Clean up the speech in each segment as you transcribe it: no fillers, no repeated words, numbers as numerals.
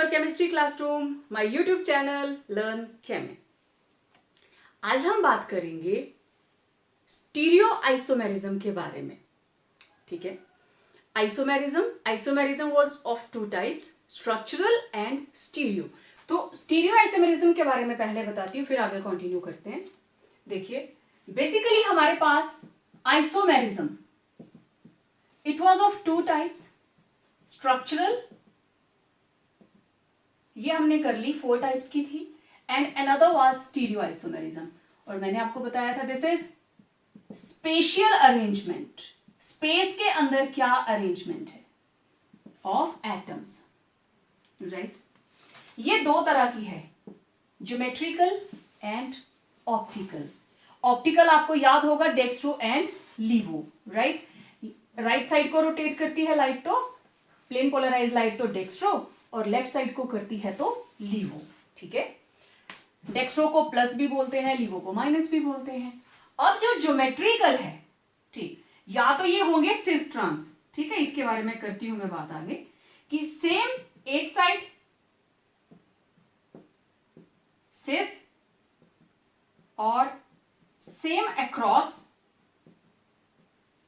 Your chemistry classroom, my YouTube channel learn chemi. आज हम बात करेंगे स्टीरियो आइसोमेरिज्म के बारे में। ठीक है, isomerism was of two types, structural and stereo. तो स्टीरियो आइसोमेरिज्म के बारे में पहले बताती हूँ, फिर आगे कंटिन्यू करते हैं। देखिए, बेसिकली हमारे पास isomerism it was of two types, structural, ये हमने कर ली, 4 टाइप्स की थी, and another was stereoisomerism. और मैंने आपको बताया था this is spatial arrangement, space के अंदर क्या अरेंजमेंट है ऑफ एटम्स, राइट। ये दो तरह की है, ज्योमेट्रिकल एंड ऑप्टिकल। ऑप्टिकल आपको याद होगा dextro and levo, right. Right side को रोटेट करती है लाइट तो प्लेन पोलराइज लाइट तो डेक्स्ट्रो, और लेफ्ट साइड को करती है तो लीवो। ठीक है, डेक्स्ट्रो को प्लस भी बोलते हैं, लीवो को माइनस भी बोलते हैं। अब जो ज्योमेट्रिकल है, ठीक, या तो ये होंगे सिस ट्रांस, ठीक है, इसके बारे में करती हूं मैं बात आगे, कि सेम एक साइड सिस और सेम अक्रॉस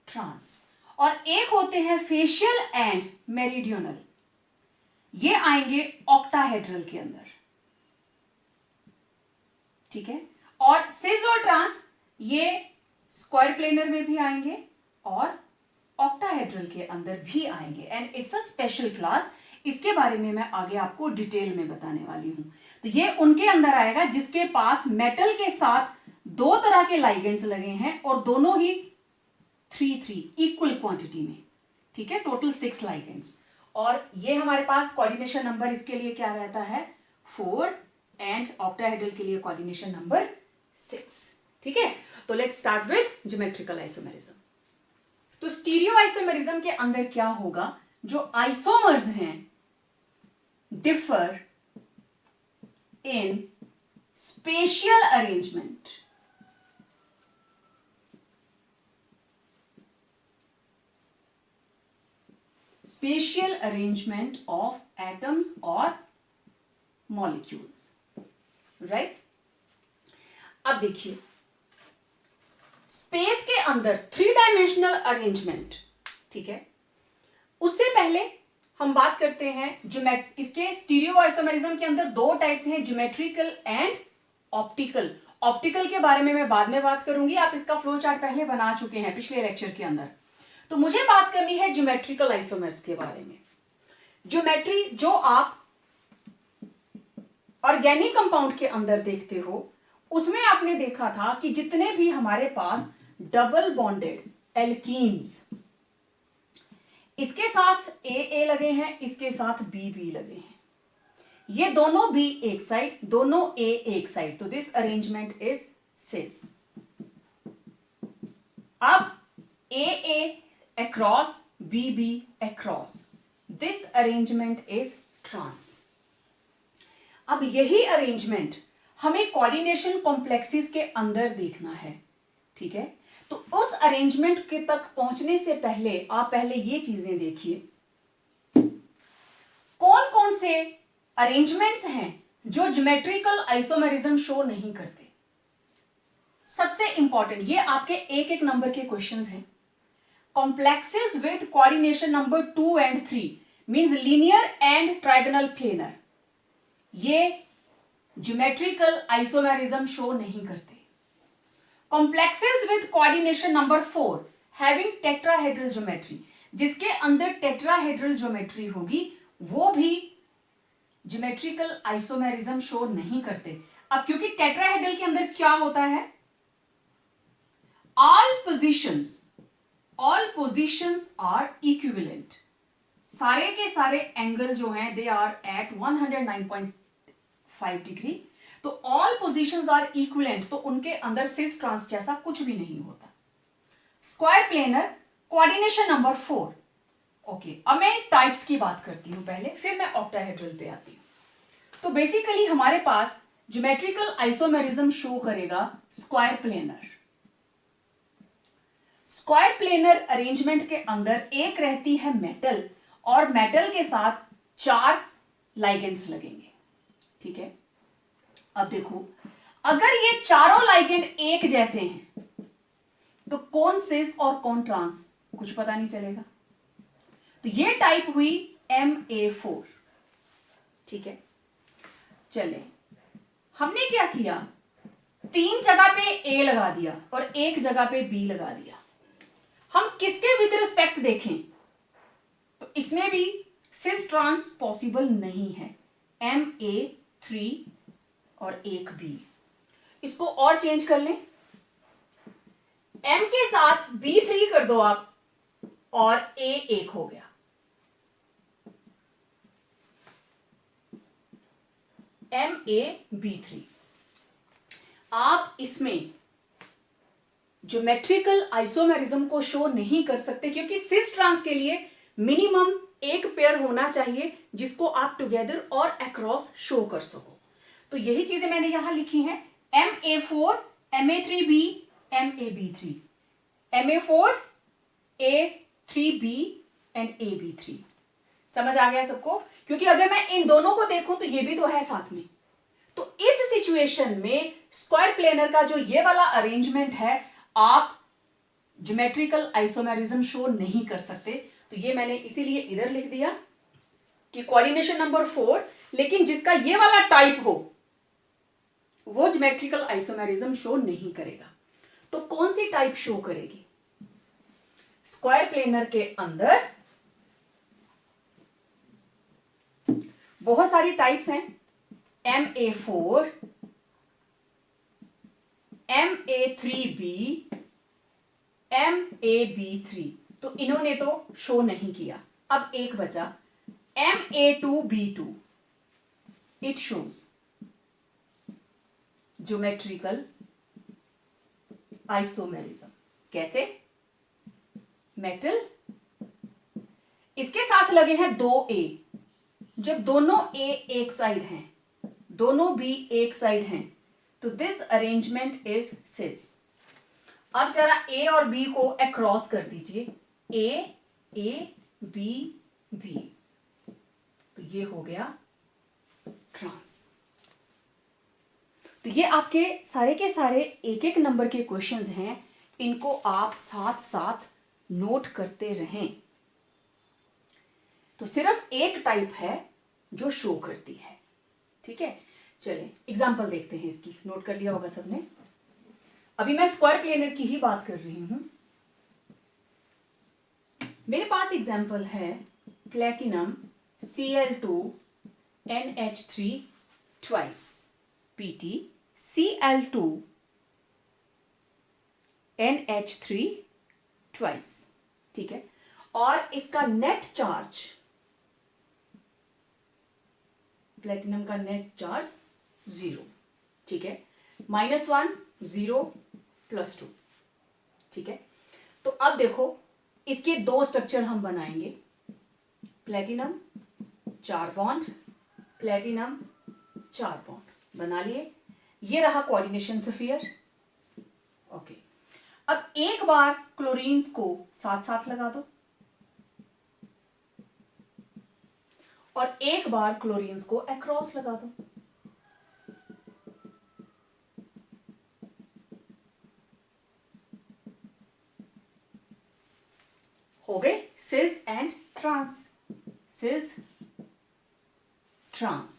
ट्रांस, और एक होते हैं फेशियल एंड मेरिडियनल, ये आएंगे ऑक्टाहेड्रल के अंदर। ठीक है, और सिस और ट्रांस ये स्क्वायर प्लेनर में भी आएंगे और ऑक्टाहेड्रल के अंदर भी आएंगे, and it's a special class. इसके बारे में मैं आगे आपको डिटेल में बताने वाली हूं। तो ये उनके अंदर आएगा जिसके पास मेटल के साथ दो तरह के लाइगेंड्स लगे हैं और दोनों ही 3 इक्वल क्वांटिटी में। ठीक है, टोटल 6 लाइगेंड्स, और ये हमारे पास कोऑर्डिनेशन नंबर इसके लिए क्या रहता है 4, एंड ऑक्टाहेड्रल के लिए कोऑर्डिनेशन नंबर 6। ठीक है, तो let's start with geometrical isomerism. तो स्टीरियो आइसोमेरिज्म के अंदर क्या होगा, जो आइसोमर्स हैं differ in spatial arrangement, spatial arrangement of atoms और मॉलिक्यूल्स, राइट। अब देखिए, स्पेस के अंदर 3 डायमेंशनल अरेंजमेंट, ठीक है, उससे पहले हम बात करते हैं इसके स्टीरियो आइसोमेरिज्म के अंदर 2 टाइप्स हैं, ज्योमेट्रिकल एंड ऑप्टिकल। ऑप्टिकल के बारे में मैं बाद में बात करूंगी, आप इसका फ्लो चार्ट पहले बना चुके हैं पिछले लेक्चर के अंदर। तो मुझे बात करनी है ज्योमेट्रिकल आइसोमर्स के बारे में। ज्योमेट्री जो आप ऑर्गेनिक कंपाउंड के अंदर देखते हो, उसमें आपने देखा था कि जितने भी हमारे पास डबल बॉन्डेड एल्कीन्स, इसके साथ ए लगे हैं, इसके साथ बी लगे हैं, ये दोनों बी एक साइड, दोनों ए एक साइड, तो दिस अरेंजमेंट इज सिस। अब ए across BB across, this arrangement is trans। अब यही अरेंजमेंट हमें कोऑर्डिनेशन कॉम्प्लेक्सेस के अंदर देखना है। ठीक है, तो उस अरेंजमेंट के तक पहुंचने से पहले आप पहले ये चीजें देखिए, कौन कौन से अरेंजमेंट्स हैं जो ज्योमेट्रिकल आइसोमेरिज्म शो नहीं करते। सबसे इंपॉर्टेंट, ये आपके एक नंबर के क्वेश्चंस हैं। Complexes with coordination number 2 and 3 means linear and trigonal planar, ये ज्योमेट्रिकल आइसोमेरिज्म शो नहीं करते। Complexes with coordination number 4 having tetrahedral geometry, जिसके अंदर टेट्राहेड्रल ज्योमेट्री होगी, वो भी ज्योमेट्रिकल आइसोमेरिज्म शो नहीं करते। अब क्योंकि टेट्राहेड्रल के अंदर क्या होता है, all positions are equivalent, सारे के सारे एंगल जो हैं दे आर एट 109.5 डिग्री, तो ऑल पोजिशंस आर इक्विवेलेंट, तो उनके अंदर सिस ट्रांस जैसा कुछ भी नहीं होता। Square planar coordination number 4। Okay, अब मैं टाइप्स की बात करती हूं पहले, फिर मैं ऑक्टाहेड्रल पे आती हूं। तो बेसिकली हमारे पास ज्योमेट्रिकल आइसोमेरिज्म शो करेगा square planar. Square planar arrangement के अंदर एक रहती है मेटल, और मेटल के साथ 4 लाइगेंड्स लगेंगे, ठीक है। अब देखो, अगर ये चारों लाइगेंड एक जैसे हैं तो कौन सिस और कौन ट्रांस, कुछ पता नहीं चलेगा। तो ये टाइप हुई MA4, ठीक है। चले, हमने क्या किया, 3 जगह पे A लगा दिया और 1 जगह पे B लगा दिया। हम किसके विद रिस्पेक्ट देखें तो इसमें भी सिस ट्रांस पॉसिबल नहीं है, MA3 और 1 B। इसको और चेंज कर लें, M के साथ B3 कर दो आप और A 1 हो गया। MAB3। आप इसमें ज्योमेट्रिकल आइसोमेरिज्म को शो नहीं कर सकते क्योंकि सिस ट्रांस के लिए मिनिमम एक पेयर होना चाहिए जिसको आप टुगेदर और अक्रॉस शो कर सको। तो यही चीजें मैंने यहां लिखी हैं, MA4, MA3B, MAB3, MA4, A3B and AB3। समझ आ गया सबको? क्योंकि अगर मैं इन दोनों को देखूं तो ये भी तो है साथ में। तो इस सिचुएशन में स्क्वायर प्लेनर का जो ये वाला अरेंजमेंट है, आप ज्योमेट्रिकल आइसोमेरिज्म शो नहीं कर सकते। तो ये मैंने इसीलिए इधर लिख दिया कि कोऑर्डिनेशन नंबर 4, लेकिन जिसका ये वाला टाइप हो वो ज्योमेट्रिकल आइसोमेरिज्म शो नहीं करेगा। तो कौन सी टाइप शो करेगी? स्क्वायर प्लेनर के अंदर बहुत सारी टाइप्स हैं, MA4, MA3B, MAB3। तो इन्होंने तो शो नहीं किया। अब एक बचा MA2B2, it shows geometrical isomerism. कैसे? मेटल, इसके साथ लगे हैं 2A। जब दोनों A एक साइड हैं, दोनों B एक साइड हैं, तो दिस अरेंजमेंट इज सिस। अब जरा A और B को अक्रॉस कर दीजिए, A B B, तो ये हो गया ट्रांस। तो ये आपके सारे के सारे एक एक नंबर के क्वेश्चंस हैं, इनको आप साथ साथ नोट करते रहें। तो सिर्फ एक टाइप है जो शो करती है, ठीक है। चलें एग्जांपल देखते हैं इसकी, नोट कर लिया होगा सबने। अभी मैं स्क्वायर प्लेनर की ही बात कर रही हूं। मेरे पास एग्जांपल है platinum Cl2 NH3 twice, PT Cl2 NH3 twice, ठीक है। और इसका नेट चार्ज, प्लेटिनम का नेट चार्ज 0, ठीक है। -1 0 +2, ठीक है। तो अब देखो, इसके 2 स्ट्रक्चर हम बनाएंगे, प्लेटिनम 4 बॉन्ड, प्लेटिनम 4 बॉन्ड बना लिए। ये रहा कोऑर्डिनेशन स्फीयर, ओके। अब एक बार क्लोरीन्स को साथ साथ लगा दो और एक बार क्लोरीन्स को अक्रॉस लगा दो। हो गए सिस एंड ट्रांस, सिस ट्रांस।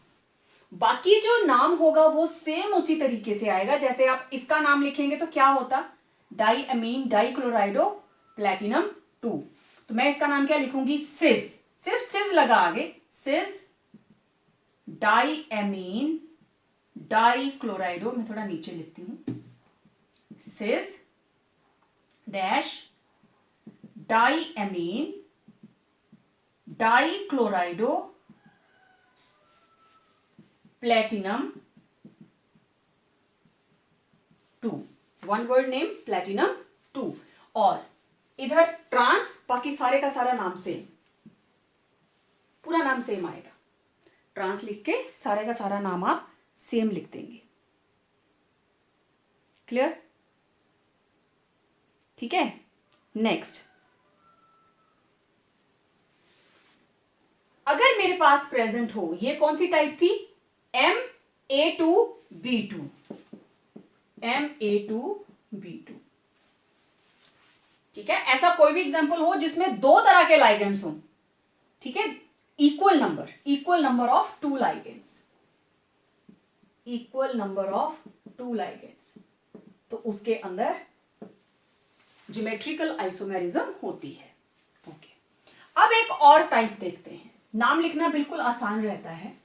बाकी जो नाम होगा वो सेम उसी तरीके से आएगा। जैसे आप इसका नाम लिखेंगे तो क्या होता, डाई अमीन डाइक्लोराइडो प्लेटिनम 2। तो मैं इसका नाम क्या लिखूंगी, सिस, सिर्फ सिस लगा आगे, सिस डाई अमीन डाइक्लोराइडो। मैं थोड़ा नीचे लिखती हूं, cis dash diammine dichlorido platinum 2, one word name platinum 2। और इधर ट्रांस, बाकी सारे का सारा नाम सेम, पूरा नाम सेम आएगा। ट्रांस लिख के सारे का सारा नाम आप सेम लिख देंगे। क्लियर? ठीक है। नेक्स्ट, अगर मेरे पास प्रेजेंट हो, ये कौन सी टाइप थी, MA2B2, MA2B2, ठीक है। ऐसा कोई भी एग्जांपल हो जिसमें दो तरह के लाइगेंड्स हो, ठीक है, equal number of two ligands, equal number of two ligands, तो उसके अंदर ज्योमेट्रिकल आइसोमेरिज्म होती है। ओके, अब एक और टाइप देखते हैं, नाम लिखना बिल्कुल आसान रहता है।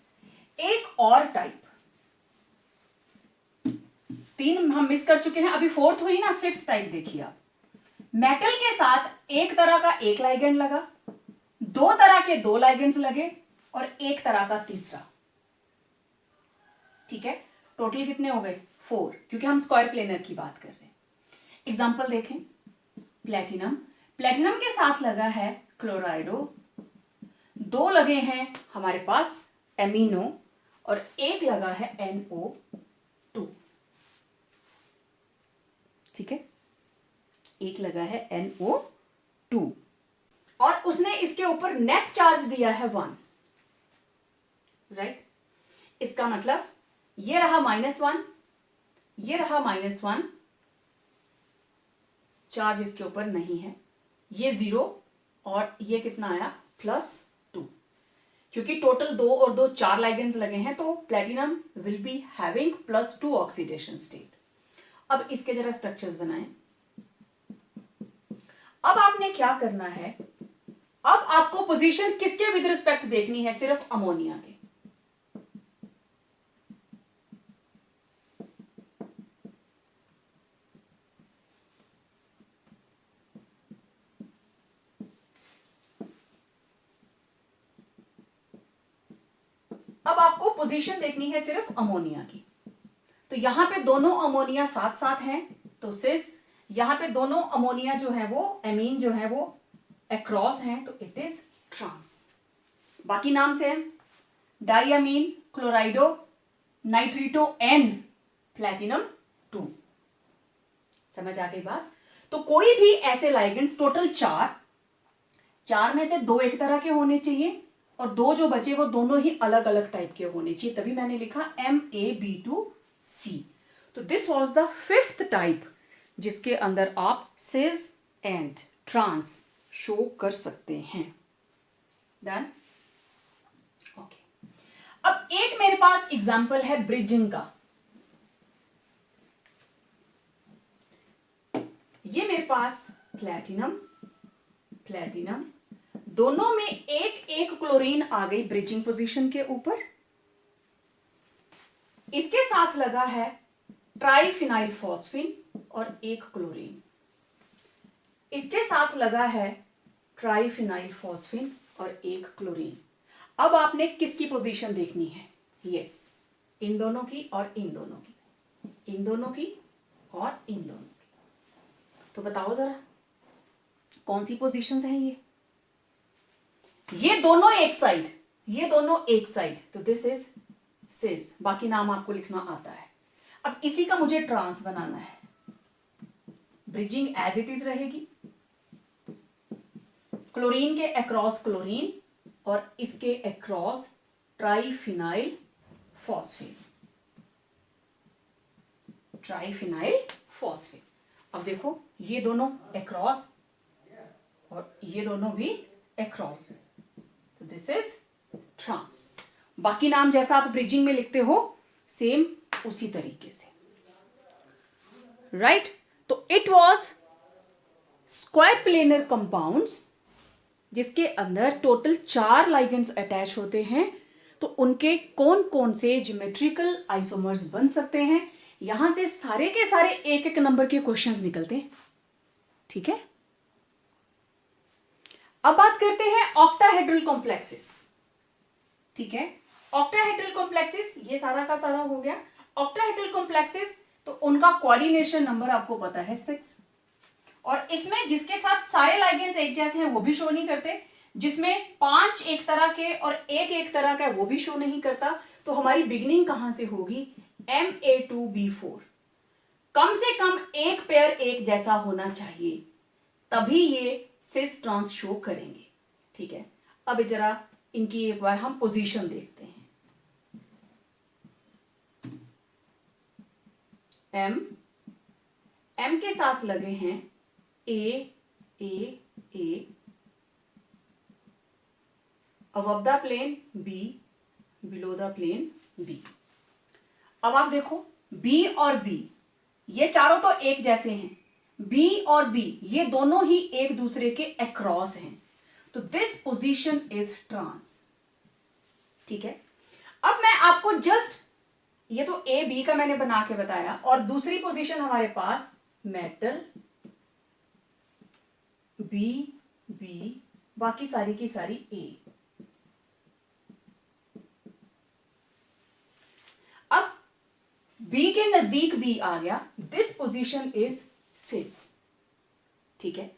एक और टाइप, तीन हम मिस कर चुके हैं, अभी फोर्थ हुई ना, फिफ्थ टाइप देखिए आप। मेटल के साथ एक तरह का एक लाइगेंड लगा, दो तरह के दो लाइगेंड्स लगे, और एक तरह का तीसरा, ठीक है। टोटल कितने हो गए, 4, क्योंकि हम स्क्वायर प्लेनर की बात कर रहे हैं। एग्जांपल देखें, प्लेटिनम, प्लेटिनम के साथ लगा है क्लोराइडो, दो लगे हैं हमारे पास एमिनो, और एक लगा है NO2, ठीक है, एक लगा है NO2, और उसने इसके ऊपर नेट चार्ज दिया है 1, राइट। इसका मतलब ये रहा -1, ये रहा -1, चार्ज इसके ऊपर नहीं है, ये 0, और ये कितना आया, +2, क्योंकि टोटल 2 और 2 4 लाइगेंड्स लगे हैं, तो platinum will be having +2 oxidation state. अब इसके जरा स्ट्रक्चर्स बनाएं। अब आपने क्या करना है, अब आपको पोजीशन किसके विद रिस्पेक्ट देखनी है, सिर्फ अमोनिया के। अब आपको पोजीशन देखनी है सिर्फ अमोनिया की, तो यहां पे दोनों अमोनिया साथ साथ हैं, तो सिस, यहां पे दोनों अमोनिया जो है वो एमीन जो है वो अक्रॉस हैं, तो इट इज ट्रांस। बाकी नाम same, diamine chlorido nitrito N platinum 2। समझ आ गई बात। तो कोई भी ऐसे लाइगेंड्स, टोटल 4 में से 2 एक तरह के होने चाहिए, और 2 जो बचे वो दोनों ही अलग अलग टाइप के होने चाहिए, तभी मैंने लिखा MAB2C। तो this was the fifth type जिसके अंदर आप सिस एंड ट्रांस शो कर सकते हैं। Done, okay. अब एक मेरे पास एग्जांपल है ब्रिजिंग का। ये मेरे पास प्लैटिनम दोनों में एक एक क्लोरीन आ गई ब्रिजिंग पोजीशन के ऊपर, इसके साथ लगा है ट्राइफिनाइल फॉस्फिन और एक क्लोरीन, इसके साथ लगा है ट्राइफिनाइल फॉस्फिन और एक क्लोरीन। अब आपने किसकी पोजीशन देखनी है, यस, इन दोनों की और इन दोनों की, इन दोनों की और इन दोनों की। तो बताओ जरा कौन सी पोजीशंस हैं ये दोनों एक साइड, ये दोनों एक साइड, तो दिस इज सिस, बाकी नाम आपको लिखना आता है। अब इसी का मुझे ट्रांस बनाना है, ब्रिजिंग एज इट इज रहेगी, क्लोरीन के अक्रॉस क्लोरीन और इसके across triphenyl phosphate, triphenyl phosphate. अब देखो ये दोनों अक्रॉस और ये दोनों भी अक्रॉस, तो दिस इज ट्रांस। बाकी नाम जैसा आप ब्रिजिंग में लिखते हो सेम उसी तरीके से, राइट। तो it was square planar compounds जिसके अंदर टोटल 4 लाइगेंड्स अटैच होते हैं, तो उनके कौन कौन से ज्योमेट्रिकल आइसोमर्स बन सकते हैं, यहां से सारे के सारे एक एक नंबर के क्वेश्चंस निकलते हैं, ठीक है। अब बात करते हैं ऑक्टाहेड्रल कॉम्प्लेक्सेस, ठीक है। ऑक्टाहेड्रल कॉम्प्लेक्सेस ये सारा का सारा हो गया। ऑक्टाहेड्रल कॉम्प्लेक्सेस, तो उनका कोऑर्डिनेशन नंबर आपको पता है 6, और इसमें जिसके साथ सारे लाइगेंड्स एक जैसे हैं वो भी शो नहीं करते, जिसमें 5 एक तरह के और एक तरह का वो भी शो नहीं करता। तो हमारी बिगिनिंग कहां से होगी, MA2B4, कम से कम एक पेयर एक जैसा होना चाहिए, तभी ये सिस ट्रांस शो करेंगे, ठीक है। अब जरा इनकी एक बार हम पोजीशन देखते हैं। एम के साथ लगे हैं ए ए ए, above the plane B, below the plane B। अब आप देखो B और B ये चारों तो एक जैसे हैं, B और B ये दोनों ही एक दूसरे के अक्रॉस हैं, तो दिस पोजीशन इज ट्रांस। ठीक है, अब मैं आपको जस्ट ये तो ए बी का मैंने बना के बताया, और दूसरी पोजीशन हमारे पास मेटल बी बी, बाकी सारी की सारी ए। अब बी के नजदीक बी आ गया, दिस पोजीशन इज सिस। ठीक है,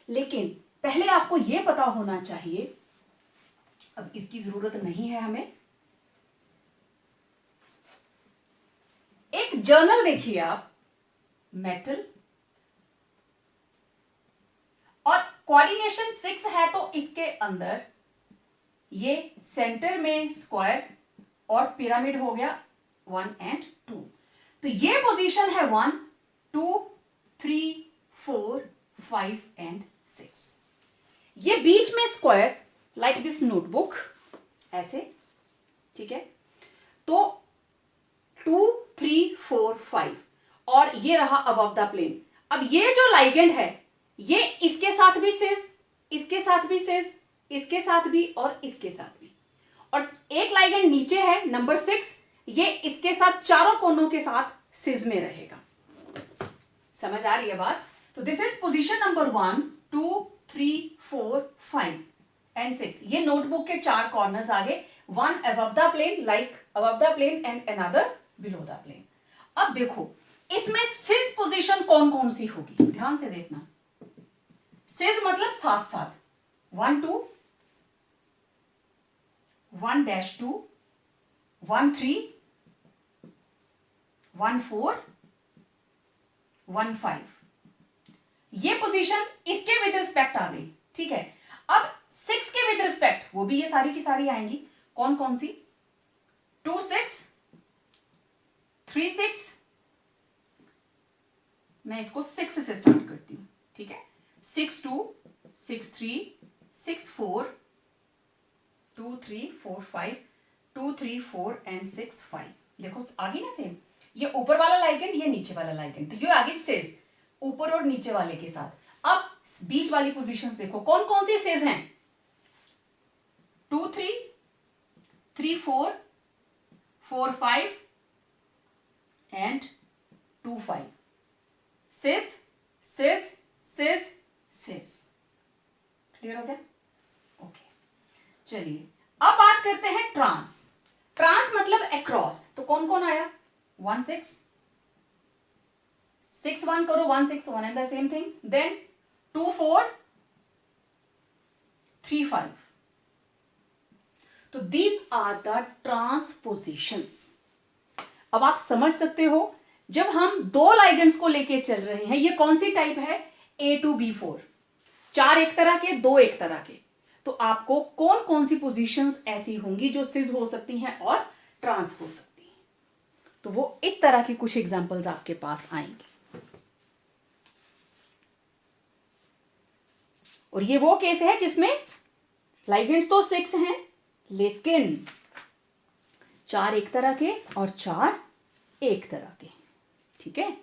लेकिन पहले आपको यह पता होना चाहिए, अब इसकी जरूरत नहीं है हमें, एक जर्नल देखिए आप, मेटल और कोऑर्डिनेशन 6 है, तो इसके अंदर ये सेंटर में स्क्वायर और पिरामिड हो गया 1 and 2, तो ये पोजीशन है 1 2 3 4 5 and 6। ये बीच में स्क्वायर लाइक दिस नोटबुक ऐसे। ठीक है, तो 2 3 4 5 और ये रहा अबव द प्लेन। अब ये जो लाइगेंड है ये इसके साथ भी सिस, इसके साथ भी सिस, इसके साथ भी और इसके साथ भी, और एक लाइगेंड नीचे है नंबर 6, ये इसके साथ चारों कोनों के साथ सिस में रहेगा। समझ आ रही है बात? तो this is position number 1 2 3 4 5 and 6। ये नोटबुक के 4 कॉर्नर्स आ गए, 1 above the plane like above the plane and another below the plane। अब देखो इसमें सिस पोजीशन कौन कौन सी होगी, ध्यान से देखना। सिस मतलब साथ साथ 1 2 1 -2 1 3 1 4 1 5, ये पोजीशन इसके विद रिस्पेक्ट आ गई। ठीक है, अब 6 के विद रिस्पेक्ट वो भी ये सारी की सारी आएंगी, कौन कौन सी, 2 6 3 6, मैं इसको 6 से स्टार्ट करती हूं। ठीक है, 6 2 6 3 6 4 2 3 4 5 2 3 4 and 6 5। देखो आगे ना सेम, ये ऊपर वाला लाइगेंड ये नीचे वाला लाइगेंड, तो ये आगे सिस ऊपर और नीचे वाले के साथ। अब बीच वाली पोजीशंस देखो कौन कौन सी सिस हैं, 2 3 3 4 4 5 and 2 5, sis sis sis sis. Clear हो गया? ओके, चलिए अब बात करते हैं ट्रांस। ट्रांस मतलब अक्रॉस, तो कौन कौन आया, 1 6 6 1 करो, 1 6 1 and the same thing, then 2 4 3 5। तो these are the transpositions। अब आप समझ सकते हो, जब हम दो लाइगेंड्स को लेके चल रहे हैं, ये कौन सी टाइप है, A2B4, 4 एक तरह के 2 एक तरह के, तो आपको कौन कौन सी पोजीशंस ऐसी होंगी जो सिस हो सकती हैं और ट्रांस हो सकती हैं, तो वो इस तरह की कुछ एग्जांपल्स आपके पास आएंगे। और ये वो केस है जिसमें लाइगेंड्स तो 6 हैं, लेकिन 4 एक तरह के और 4 एक तरह के। ठीक है,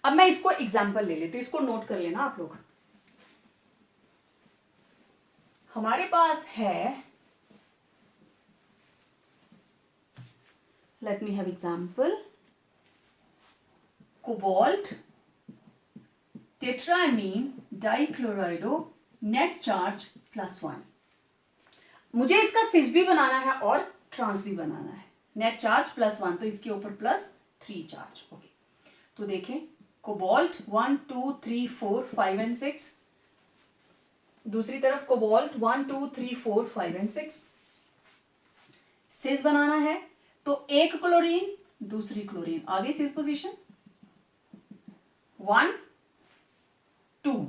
अब मैं इसको एग्जांपल ले लेती हूं, इसको नोट कर लेना आप लोग। हमारे पास है, let me have example, cobalt tetraammine dichlorido net charge +1। मुझे इसका सिस भी बनाना है और ट्रांस भी बनाना है, नेट चार्ज +1, तो इसके ऊपर +3 चार्ज। ओके, तो देखें कोबाल्ट 1 2 3 4 5 and 6, दूसरी तरफ कोबाल्ट 1 2 3 4 5 and 6। सिस बनाना है तो एक क्लोरीन दूसरी क्लोरीन, आगे सिस पोजीशन 1 2,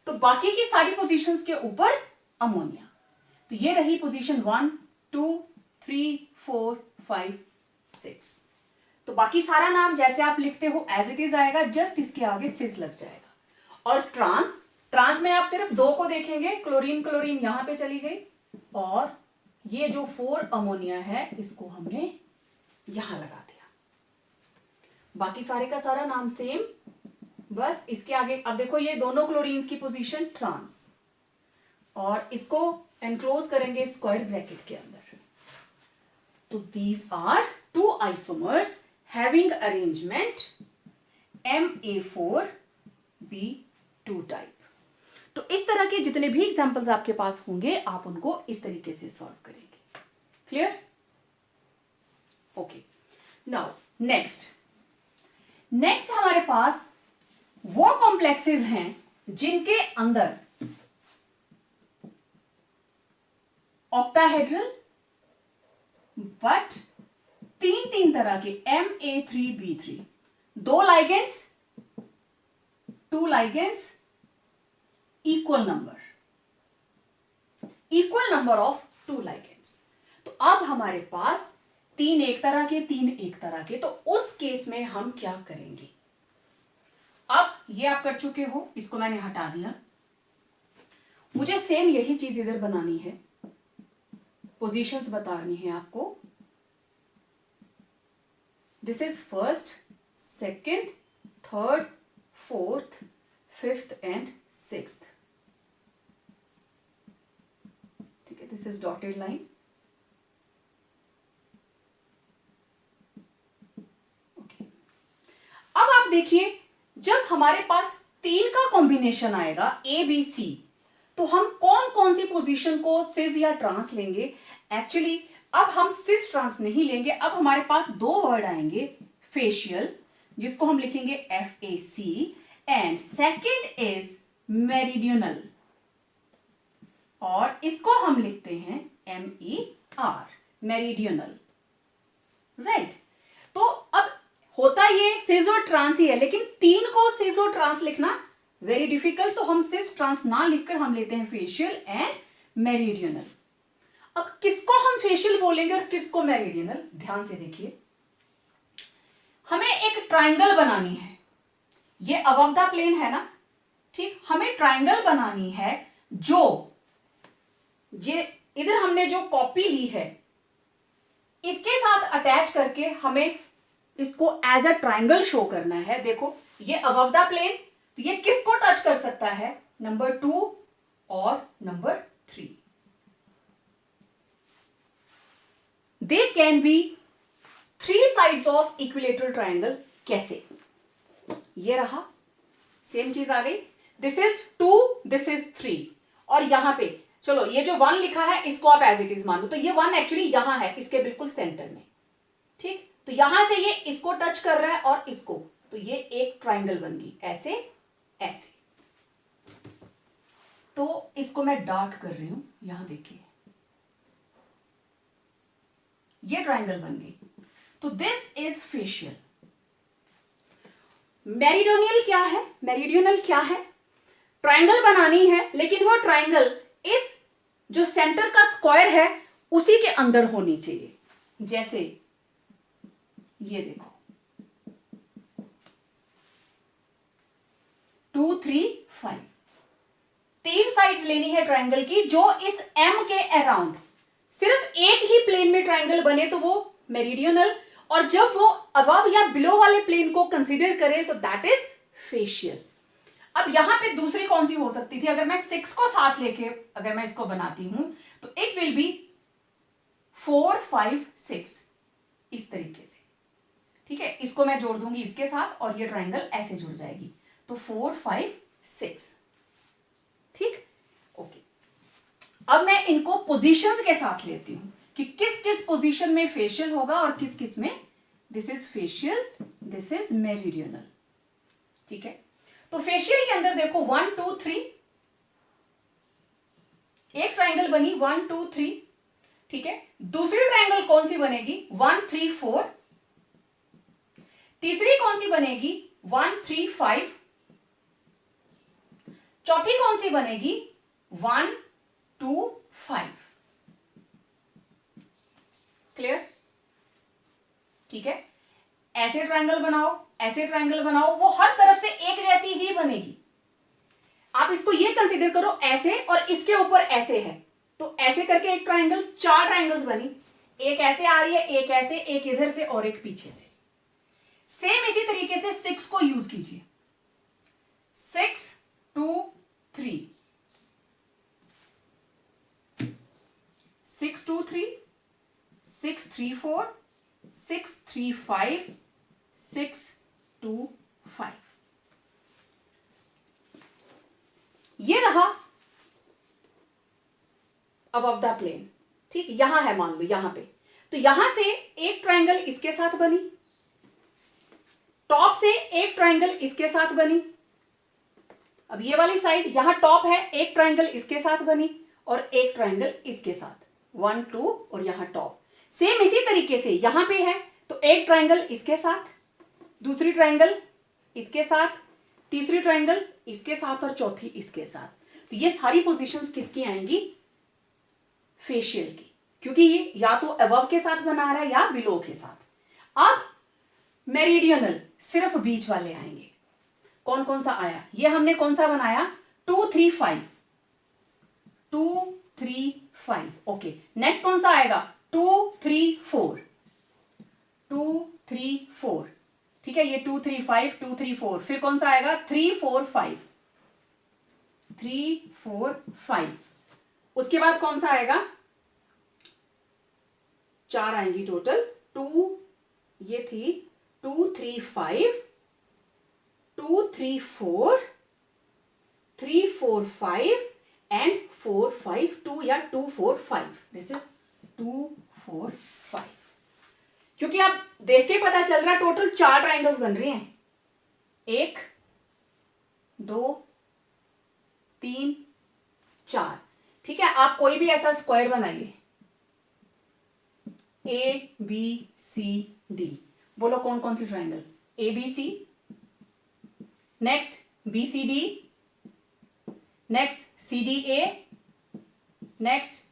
तो बाकी की सारी पोजीशंस के ऊपर अमोनिया। तो ये रही पोजीशन 1 2 3 4 5 6। तो बाकी सारा नाम जैसे आप लिखते हो एज इट इज आएगा, जस्ट इसके आगे सिस लग जाएगा। और ट्रांस में आप सिर्फ 2 को देखेंगे, क्लोरीन क्लोरीन यहां पे चली गई, और ये जो 4 अमोनिया है इसको हमने यहां लगा दिया। बाकी सारे का सारा नाम सेम, बस इसके आगे अब देखो ये दोनों क्लोरीन्स की पोजीशन ट्रांस, और इसको एनक्लोज करेंगे स्क्वायर ब्रैकेट के अंदर। तो these are 2 isomers having arrangement Ma4B2 type. तो इस तरह के जितने भी एग्जांपल्स आपके पास होंगे आप उनको इस तरीके से सॉल्व करेंगे। क्लियर? ओके, नाउ नेक्स्ट हमारे पास वो कॉम्प्लेक्सेस हैं जिनके अंदर ऑक्टाहेड्रल बट 3 तरह के Ma3B3, 2 ligands, 2 ligands, equal number of 2 ligands. तो अब हमारे पास 3 एक तरह के, 3 एक तरह के, तो उस केस में हम क्या करेंगे? अब ये आप कर चुके हो, इसको मैंने हटा दिया, मुझे सेम यही चीज इधर बनानी है, पोजीशंस बतानी है आपको। This is first, second, third, fourth, fifth and sixth. ठीक है, this is dotted line. Okay, अब आप देखिए जब हमारे पास 3 का कॉम्बिनेशन आएगा ABC, तो हम कौन कौन सी पोजीशन को सिस या ट्रांस लेंगे? एक्चुअली अब हम सिस ट्रांस नहीं लेंगे, अब हमारे पास 2 वर्ड आएंगे, फेशियल जिसको हम लिखेंगे FAC, and second is meridional, और इसको हम लिखते हैं MER, मेरिडियनल, राइट। तो अब होता ये सिस और ट्रांस ही है, लेकिन 3 को सिस और ट्रांस लिखना वेरी डिफिकल्ट, तो हम सिस ट्रांस ना लिखकर हम लेते हैं फेशियल एंड मेरिडियनल। अब किसको हम फेशियल बोलेंगे और किसको मेरिडियनल? ध्यान से देखिए, हमें एक ट्राइंगल बनानी है, ये अबव द प्लेन है ना, ठीक, हमें ट्राइंगल बनानी है जो ये इधर हमने जो कॉपी ली है इसके साथ अटैच करके हमें इसको एज अ ट्राइंगल शो करना है। देखो ये अबव द प्लेन, तो ये किसको टच कर सकता है? नंबर 2 और number 3। They can be 3 sides of equilateral triangle. कैसे? ये रहा, सेम चीज आ गई, दिस इज 2, दिस इज 3, और यहां पे चलो ये जो 1 लिखा है इसको आप एज इट इज मान लो, तो ये 1 एक्चुअली यहां है, इसके बिल्कुल सेंटर में, ठीक। तो यहां से ये इसको टच कर रहा है और इसको, तो ये एक ट्राइंगल बन गई, ऐसे ऐसे। तो इसको मैं डार्क कर रही हूं, यहां देखिए ये ट्राइंगल बन गई। तो दिस इज फेशियल। मेरिडियनल क्या है? मेरिडियनल क्या है? ट्राइंगल बनानी है, लेकिन वो ट्राइंगल इस जो सेंटर का स्क्वायर है उसी के अंदर होनी चाहिए। जैसे ये देखो 2 3 5, 3 साइड्स लेनी है ट्राइंगल की जो इस M के अराउंड सिर्फ एक ही प्लेन में ट्राइंगल बने तो वो मेरिडियनल, और जब वो अबव या बिलो वाले प्लेन को कंसीडर करें तो दैट इज फेशियल। अब यहां पे दूसरी कौन सी हो सकती थी? अगर मैं 6 को साथ लेके अगर मैं इसको बनाती हूं तो इट विल बी 4 5 6 इस तरीके से, ठीक है। इसको मैं जोड़ दूंगी इसके साथ और ये ट्राइंगल ऐसे जुड़ जाएगी, तो 4 5 6, ठीक, ओके। अब मैं इनको पोजीशंस के साथ लेती हूं कि किस किस पोजीशन में फेशियल होगा और किस किस में, this is facial, this is meridional, ठीक है। तो फेशियल के अंदर देखो 1 2 3, एक ट्राइंगल बनी 1 2 3, ठीक है। दूसरी ट्राइंगल कौन सी बनेगी? 1 3 4। तीसरी कौन सी बनेगी? 1 3 5। चौथी कौन सी बनेगी? 1 2 5। क्लियर? ठीक है, ऐसे ट्रायंगल बनाओ, ऐसे ट्रायंगल बनाओ, वो हर तरफ से एक जैसी ही बनेगी। आप इसको ये कंसीडर करो ऐसे और इसके ऊपर ऐसे है, तो ऐसे करके एक ट्रायंगल, 4 ट्रायंगल्स बनी, एक ऐसे आ रही है, एक ऐसे, एक इधर से और एक पीछे से। सेम इसी तरीके से 6 को यूज कीजिए, 6 2 3, 6 2 3, 6 3 4, 6 3 5, 6 2 5। ये रहा अबव द प्लेन। ठीक, यहां है मान लो, यहां पे, तो यहां से एक ट्रायंगल इसके साथ बनी, टॉप से एक ट्रायंगल इसके साथ बनी। अब ये वाली साइड, यहां टॉप है, एक ट्रायंगल इसके साथ बनी और एक ट्रायंगल इसके साथ, 1 2, और यहां टॉप। सेम इसी तरीके से यहां पे है, तो एक ट्रायंगल इसके साथ, दूसरी ट्रायंगल इसके साथ, तीसरी ट्रायंगल इसके साथ और चौथी इसके साथ। तो ये सारी पोजीशंस किसकी आएंगी? फेशियल की, क्योंकि ये या तो अबव के साथ बना रहा है या बिलो के साथ। अब मेरिडियनल सिर्फ बीच वाले आएंगे। कौन कौन सा आया? ये हमने कौन सा बनाया? 2 3 5, 2 3 5। ओके, नेक्स्ट कौन सा आएगा? 2 3 4, 2 3 4। ठीक है, ये 2 3 5, 2 3 4। फिर कौन सा आएगा? 3 4 5, 3 4 5। उसके बाद कौन सा आएगा? 4 आएंगी टोटल। 2, ये थी 2 3 5, 2 3 4, 3 4 5 एंड 4 5, 2 या 2 4 5। This is 2 4 5। क्योंकि आप देख के पता चल रहा है टोटल 4 ट्राइंगल्स बन रही हैं। 1 2 3 4। ठीक है, आप कोई भी ऐसा स्क्वायर बनाइए, ABCD। बोलो कौन कौन सी triangle? ABC, next BCD, next CDA, next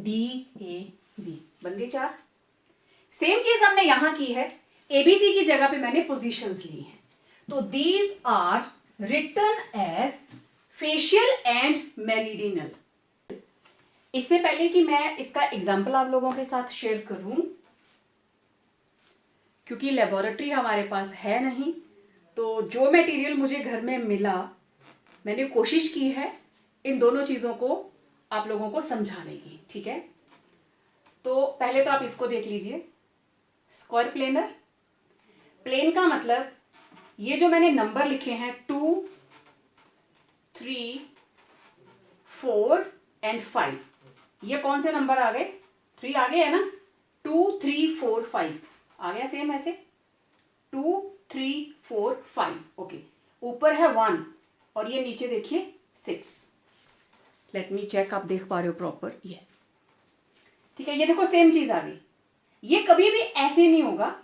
DAB। बन गए 4। सेम चीज हमने यहां की है, ABC की जगह पे मैंने पोजीशंस ली हैं। तो these are written as facial and meridional. इससे पहले कि मैं इसका एग्जाम्पल आप लोगों के साथ शेयर करूं, क्योंकि लेबोरेटरी हमारे पास है नहीं, तो जो मटेरियल मुझे घर में मिला मैंने कोशिश की है इन दोनों चीज़ों को आप लोगों को समझाने की। ठीक है, तो पहले तो आप इसको देख लीजिए, स्क्वायर प्लेनर। प्लेन का मतलब ये जो मैंने नंबर लिखे हैं 2 3 4 एंड 5, ये कौन से नंबर आ गए? 3 आ गए है ना, 2 3 4 5 आ गया सेम ऐसे, 2 3 4 5। ओके, ऊपर है 1 और ये नीचे देखिए 6। लेट मी चेक, आप देख पा रहे हो प्रॉपर? यस। ठीक है, ये देखो सेम चीज आ गई। ये कभी भी ऐसे नहीं होगा,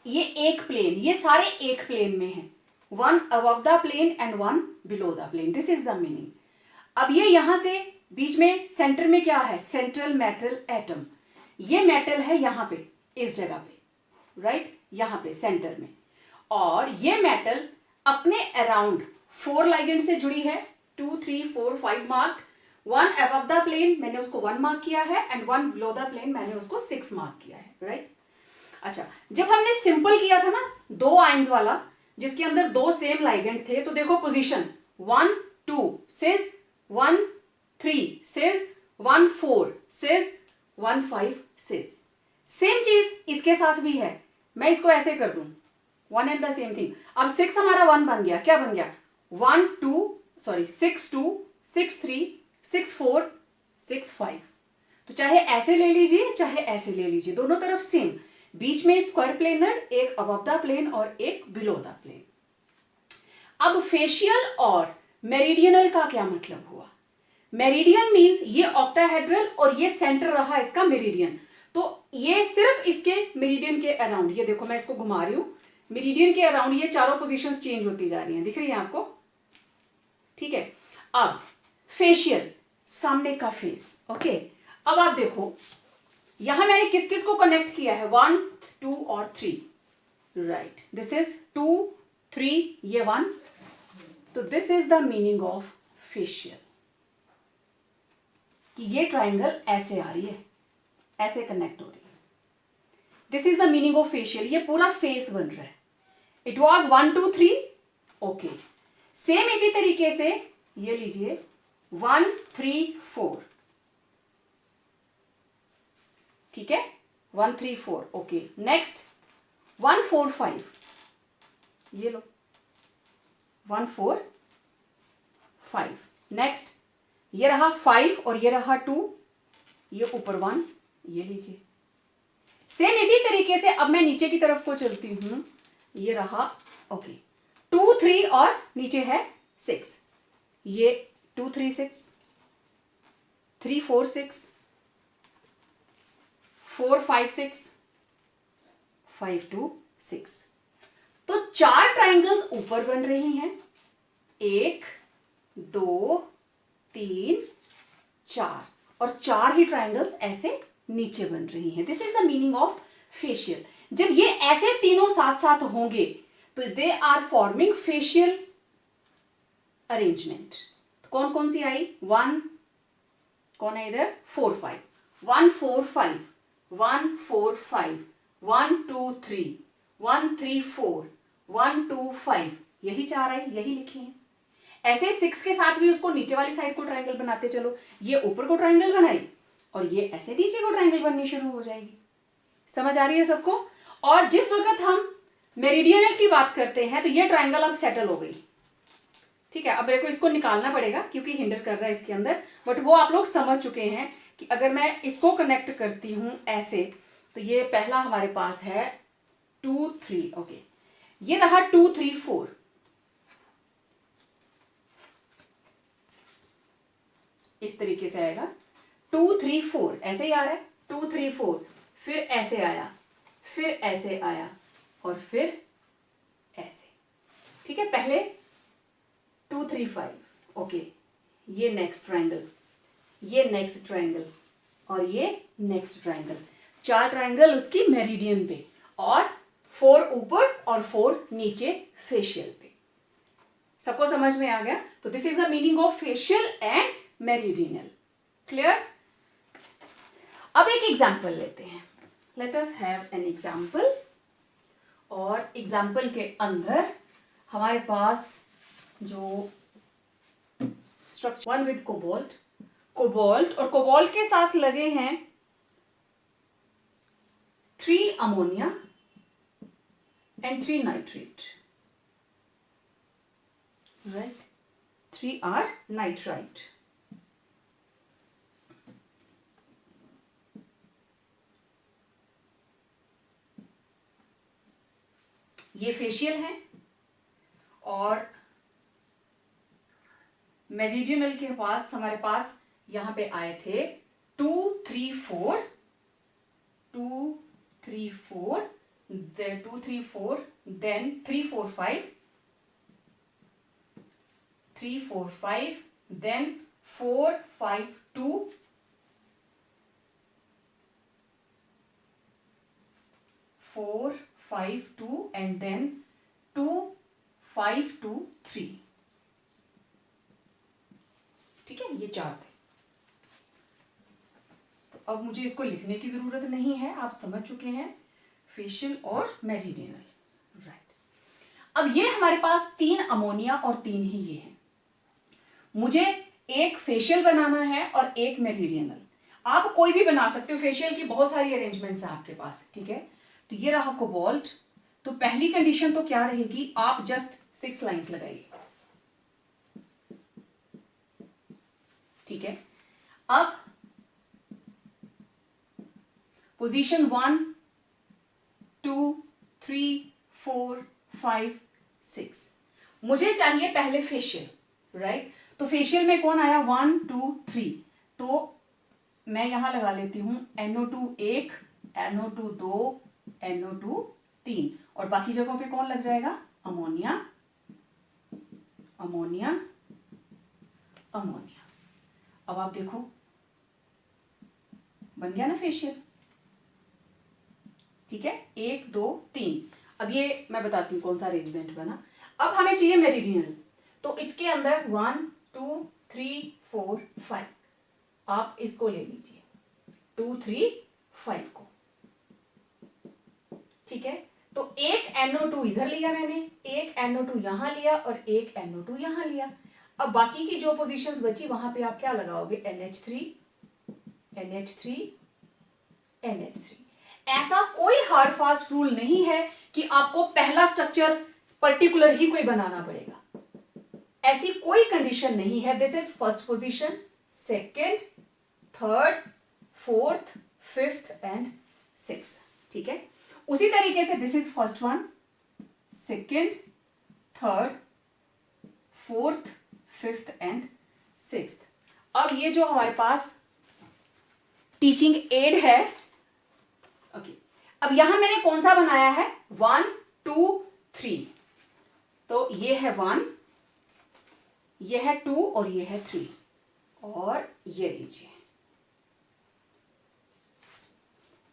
ये एक प्लेन, ये सारे एक प्लेन में है, 1 above the plane and 1 below the plane. This is the meaning. अब ये यहां से बीच में सेंटर में क्या है? Central metal atom. ये मेटल है यहां पे, इस जगह पे, राइट, यहां पे सेंटर में। और ये मेटल अपने अराउंड 4 लाइगेंड से जुड़ी है, 2 3 4 5 मार्क। 1 अबव द प्लेन मैंने उसको 1 मार्क किया है एंड 1 बिलो द प्लेन मैंने उसको 6 मार्क किया है, राइट। अच्छा, जब हमने सिंपल किया था ना 2 आयंस वाला, जिसके अंदर 2 सेम लाइगेंड थे, तो देखो पोजीशन 1 2 सिस, 1 3 सिस, 1 4 सिस, 1 5 सिस। सेम चीज इसके साथ भी है। मैं इसको ऐसे कर दूं, 1 एंड द सेम थिंग। अब 6 हमारा 1 बन गया, क्या बन गया? 6 2 6 3 6 4 6 5। तो चाहे ऐसे ले लीजिए चाहे ऐसे ले लीजिए, दोनों तरफ सेम। बीच में स्क्वायर प्लेनर, एक अबव द प्लेन और एक बिलो द प्लेन। अब फेशियल और मेरिडियनल का क्या मतलब हुआ? मेरिडियन मींस ये ऑक्टाहेड्रल और ये सेंटर रहा इसका मेरिडियन, तो ये सिर्फ इसके मेरिडियन के अराउंड, ये देखो मैं इसको घुमा रही हूं, मेरिडियन के अराउंड ये चारों पोजीशंस चेंज होती जा रही हैं, दिख रही है आपको? ठीक है। अब फेशियल, सामने का फेस। ओके, अब आप देखो यहां मैंने किस किस को कनेक्ट किया है, 1 2 और 3, राइट, दिस इज 2 3, ये 1, तो this is the meaning of facial, कि ये ट्राइंगल ऐसे आ रही है, ऐसे कनेक्ट हो रही है, this is the meaning of facial, ये पूरा फेस बन रहा है। इट वॉज 1 2 3, ओके, सेम इसी तरीके से ये लीजिए 1 3 4, ठीक है, 1 3 4, ओके, नेक्स्ट 1 4 5, ये लो 1 4 5, नेक्स्ट ये रहा 5 और ये रहा 2, ये ऊपर 1, ये लीजिए, सेम इसी तरीके से अब मैं नीचे की तरफ को चलती हूं, ये रहा, ओके, 2 3 और नीचे है 6, ये 2 3 6, 3 4 6, 4 5 6, 5 2 6, तो 4 ट्राइंगल्स ऊपर बन रही हैं, 1 2 3 4, और 4 ही ट्राइंगल्स ऐसे नीचे बन रही हैं। This is the meaning of facial. जब ये ऐसे तीनों साथ साथ होंगे तो they are forming facial arrangement. कौन कौन सी आई, 1, कौन है इधर, 4 5, 1 4 5, 1 4 5, 1 2 3, 1 3 4, 1 2 5, यही 4 आई, यही लिखी है। ऐसे 6 के साथ भी उसको नीचे वाली साइड को ट्राइंगल बनाते चलो, ये ऊपर को ट्राइंगल बनाई और ये ऐसे नीचे को ट्राइंगल बननी शुरू हो जाएगी। समझ आ रही है सबको? और जिस वक्त हम मेरिडियनल की बात करते हैं तो ये ट्राइंगल अब सेटल हो गई, ठीक है। अब मेरे को इसको निकालना पड़ेगा क्योंकि हिंडर कर रहा है इसके अंदर, बट वो आप लोग समझ चुके हैं कि अगर मैं इसको कनेक्ट करती हूं ऐसे, तो ये पहला हमारे पास है 2 3, ओके, ये रहा 2 3 4, इस तरीके से आएगा 2 3 4, ऐसे ही आ रहा है 2 3 4, फिर ऐसे आया, फिर ऐसे आया और फिर ऐसे, ठीक है। पहले 2 3 5, ओके, ये नेक्स्ट ट्राइंगल, ये नेक्स्ट ट्राइंगल और ये नेक्स्ट ट्राइंगल, 4 ट्राइंगल उसकी मेरिडियन पे और 4 ऊपर और 4 नीचे फेशियल पे। सबको समझ में आ गया? तो this is the meaning of facial and meridional. Clear? अब एक एग्जाम्पल लेते हैं, let us have an example, और एग्जाम्पल के अंदर हमारे पास जो structure, one with cobalt, cobalt और कोबाल्ट के साथ लगे हैं 3 ammonia and 3 nitrate, right, 3 are nitrite. ये फेशियल है और मेरिडियनल के पास हमारे पास यहां पे आए थे 2 3 4, 2 3 4, 2 3 4, देन 3 4 5, 3 4 5, देन 4 5 2, 4 5 2 and then 2 5 2 3, ठीक है। ये 4 थे। तो अब मुझे इसको लिखने की जरूरत नहीं है, आप समझ चुके हैं फेशियल और मेरिडियनल, राइट। अब ये हमारे पास 3 अमोनिया और 3 ही ये हैं। मुझे एक फेशियल बनाना है और एक मेरिडियनल। आप कोई भी बना सकते हो, फेशियल की बहुत सारी अरेंजमेंट्स है आपके पास, ठीक है। तो ये रहा कोबाल्ट, तो पहली कंडीशन तो क्या रहेगी, आप जस्ट 6 लाइंस लगाइए, ठीक है। अब पोजीशन 1 2 3 4 5 6, मुझे चाहिए पहले फेशियल, राइट। तो फेशियल में कौन आया, 1 2 3, तो मैं यहां लगा लेती हूं NO2 1, NO2 2, NO2 3, और बाकी जगहों पे कौन लग जाएगा, अमोनिया अमोनिया अमोनिया। अब आप देखो बन गया ना फेशियल, ठीक है, 1 2 3। अब ये मैं बताती हूँ कौन सा अरेंजमेंट बना। अब हमें चाहिए मेरिडियनल, तो इसके अंदर 1 2 3 4 5, आप इसको ले लीजिए 2 3 5 को, ठीक है। तो एक NO2 इधर लिया मैंने, एक NO2 यहां लिया और एक NO2 यहां लिया। अब बाकी की जो पोजीशंस बची वहां पे आप क्या लगाओगे, NH3 NH3 NH3। ऐसा कोई हार्ड फास्ट रूल नहीं है कि आपको पहला स्ट्रक्चर पर्टिकुलर ही कोई बनाना पड़ेगा, ऐसी कोई कंडीशन नहीं है। This is first position, second, third, fourth, fifth and sixth, ठीक है। उसी तरीके से this is first one, second, third, fourth, fifth and sixth. अब ये जो हमारे पास टीचिंग एड है, ओके, अब यहां मैंने कौन सा बनाया है, 1 2 3, तो ये है 1, ये है 2 और ये है 3, और ये लीजिए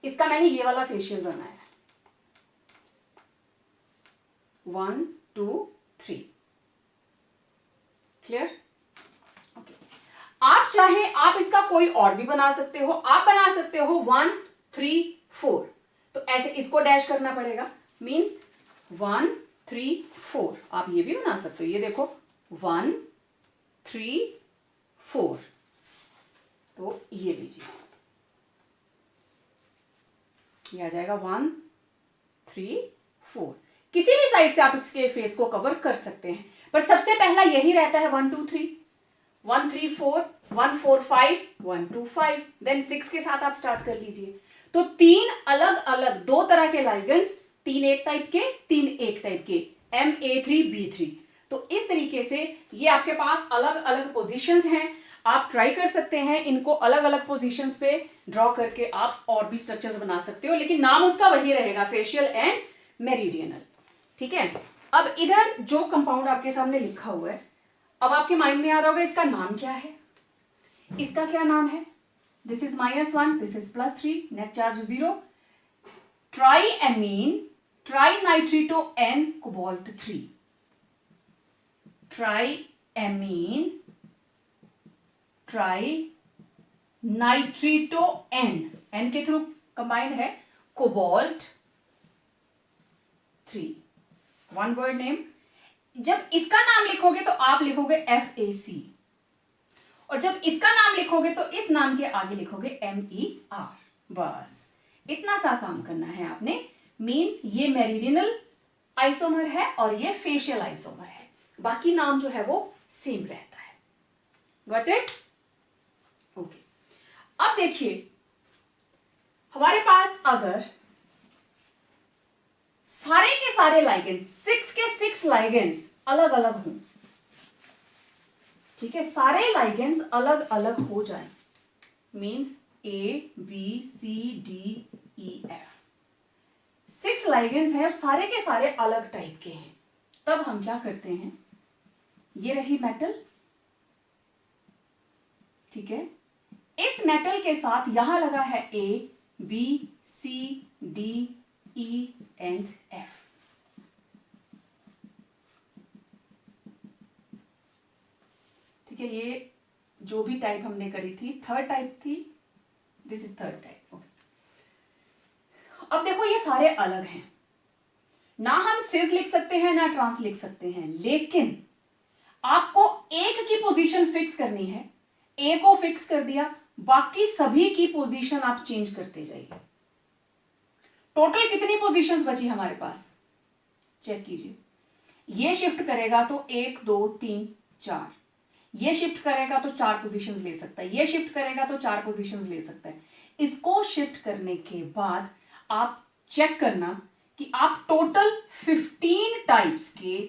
इसका मैंने ये वाला फेशियल बनाया, 1 2 3, क्लियर, ओके। आप चाहे आप इसका कोई और भी बना सकते हो, आप बना सकते हो 1 3 4, तो ऐसे इसको डैश करना पड़ेगा, मींस 1 3 4, आप ये भी बना सकते हो, ये देखो 1 3 4, तो ये लीजिए, ये आ जाएगा 1 3 4। किसी भी साइड से आप इसके फेस को कवर कर सकते हैं, पर सबसे पहला यही रहता है 1 2 3, 1 3 4 1 4 5 1 2 5, देन 6 के साथ आप स्टार्ट कर लीजिए। तो 3 अलग अलग 2 तरह के लाइगेंड्स, 3 एक टाइप के, 3 एक टाइप के, MA3B3। तो इस तरीके से ये आपके पास अलग अलग पोजीशंस हैं, आप ट्राई कर सकते हैं इनको अलग अलग पोजीशंस पे ड्रॉ करके आप और भी स्ट्रक्चर्स बना सकते हो, लेकिन नाम उसका वही रहेगा, फेशियल एंड मेरिडियनल, ठीक है। अब इधर जो कंपाउंड आपके सामने लिखा हुआ है, अब आपके माइंड में आ रहा होगा इसका नाम क्या है, इसका क्या नाम है, this is -1, this is +3, net charge 0, ट्राईएमीन ट्राईनाइट्रिटो N cobalt 3, ट्राईएमीन ट्राईनाइट्रिटो N के थ्रू कंबाइंड है, कोबाल्ट 3, वन वर्ड नेम। जब इसका नाम लिखोगे तो आप लिखोगे FAC, और जब इसका नाम लिखोगे तो इस नाम के आगे लिखोगे MER, बस इतना सा काम करना है आपने। मींस ये मेरिडियनल आइसोमर है और ये फेशियल आइसोमर है, बाकी नाम जो है वो सेम रहता है। Got it, okay. अब देखिए हमारे पास अगर सारे के सारे लाइगेंड 6 के 6 लाइगेंड्स अलग अलग हों, ठीक है, सारे लाइगेंड्स अलग अलग हो जाएं, मींस ABCDEF 6 लाइगेंड्स हैं और सारे के सारे अलग टाइप के हैं, तब हम क्या करते हैं, ये रही मेटल, ठीक है, इस मेटल के साथ यहां लगा है ABCDEF, ठीक है। ये जो भी टाइप हमने करी थी, थर्ड टाइप थी, this is third type, okay. अब देखो ये सारे अलग हैं, ना हम सिस लिख सकते हैं ना ट्रांस लिख सकते हैं, लेकिन आपको एक की पोजीशन फिक्स करनी है, ए को फिक्स कर दिया, बाकी सभी की पोजीशन आप चेंज करते जाइए। टोटल कितनी पोजीशंस बची हमारे पास, चेक कीजिए, ये शिफ्ट करेगा तो 1 2 3 4, ये शिफ्ट करेगा तो 4 पोजीशंस ले सकता है, ये शिफ्ट करेगा तो 4 पोजीशंस ले सकता है। इसको शिफ्ट करने के बाद आप चेक करना कि आप टोटल 15 टाइप्स के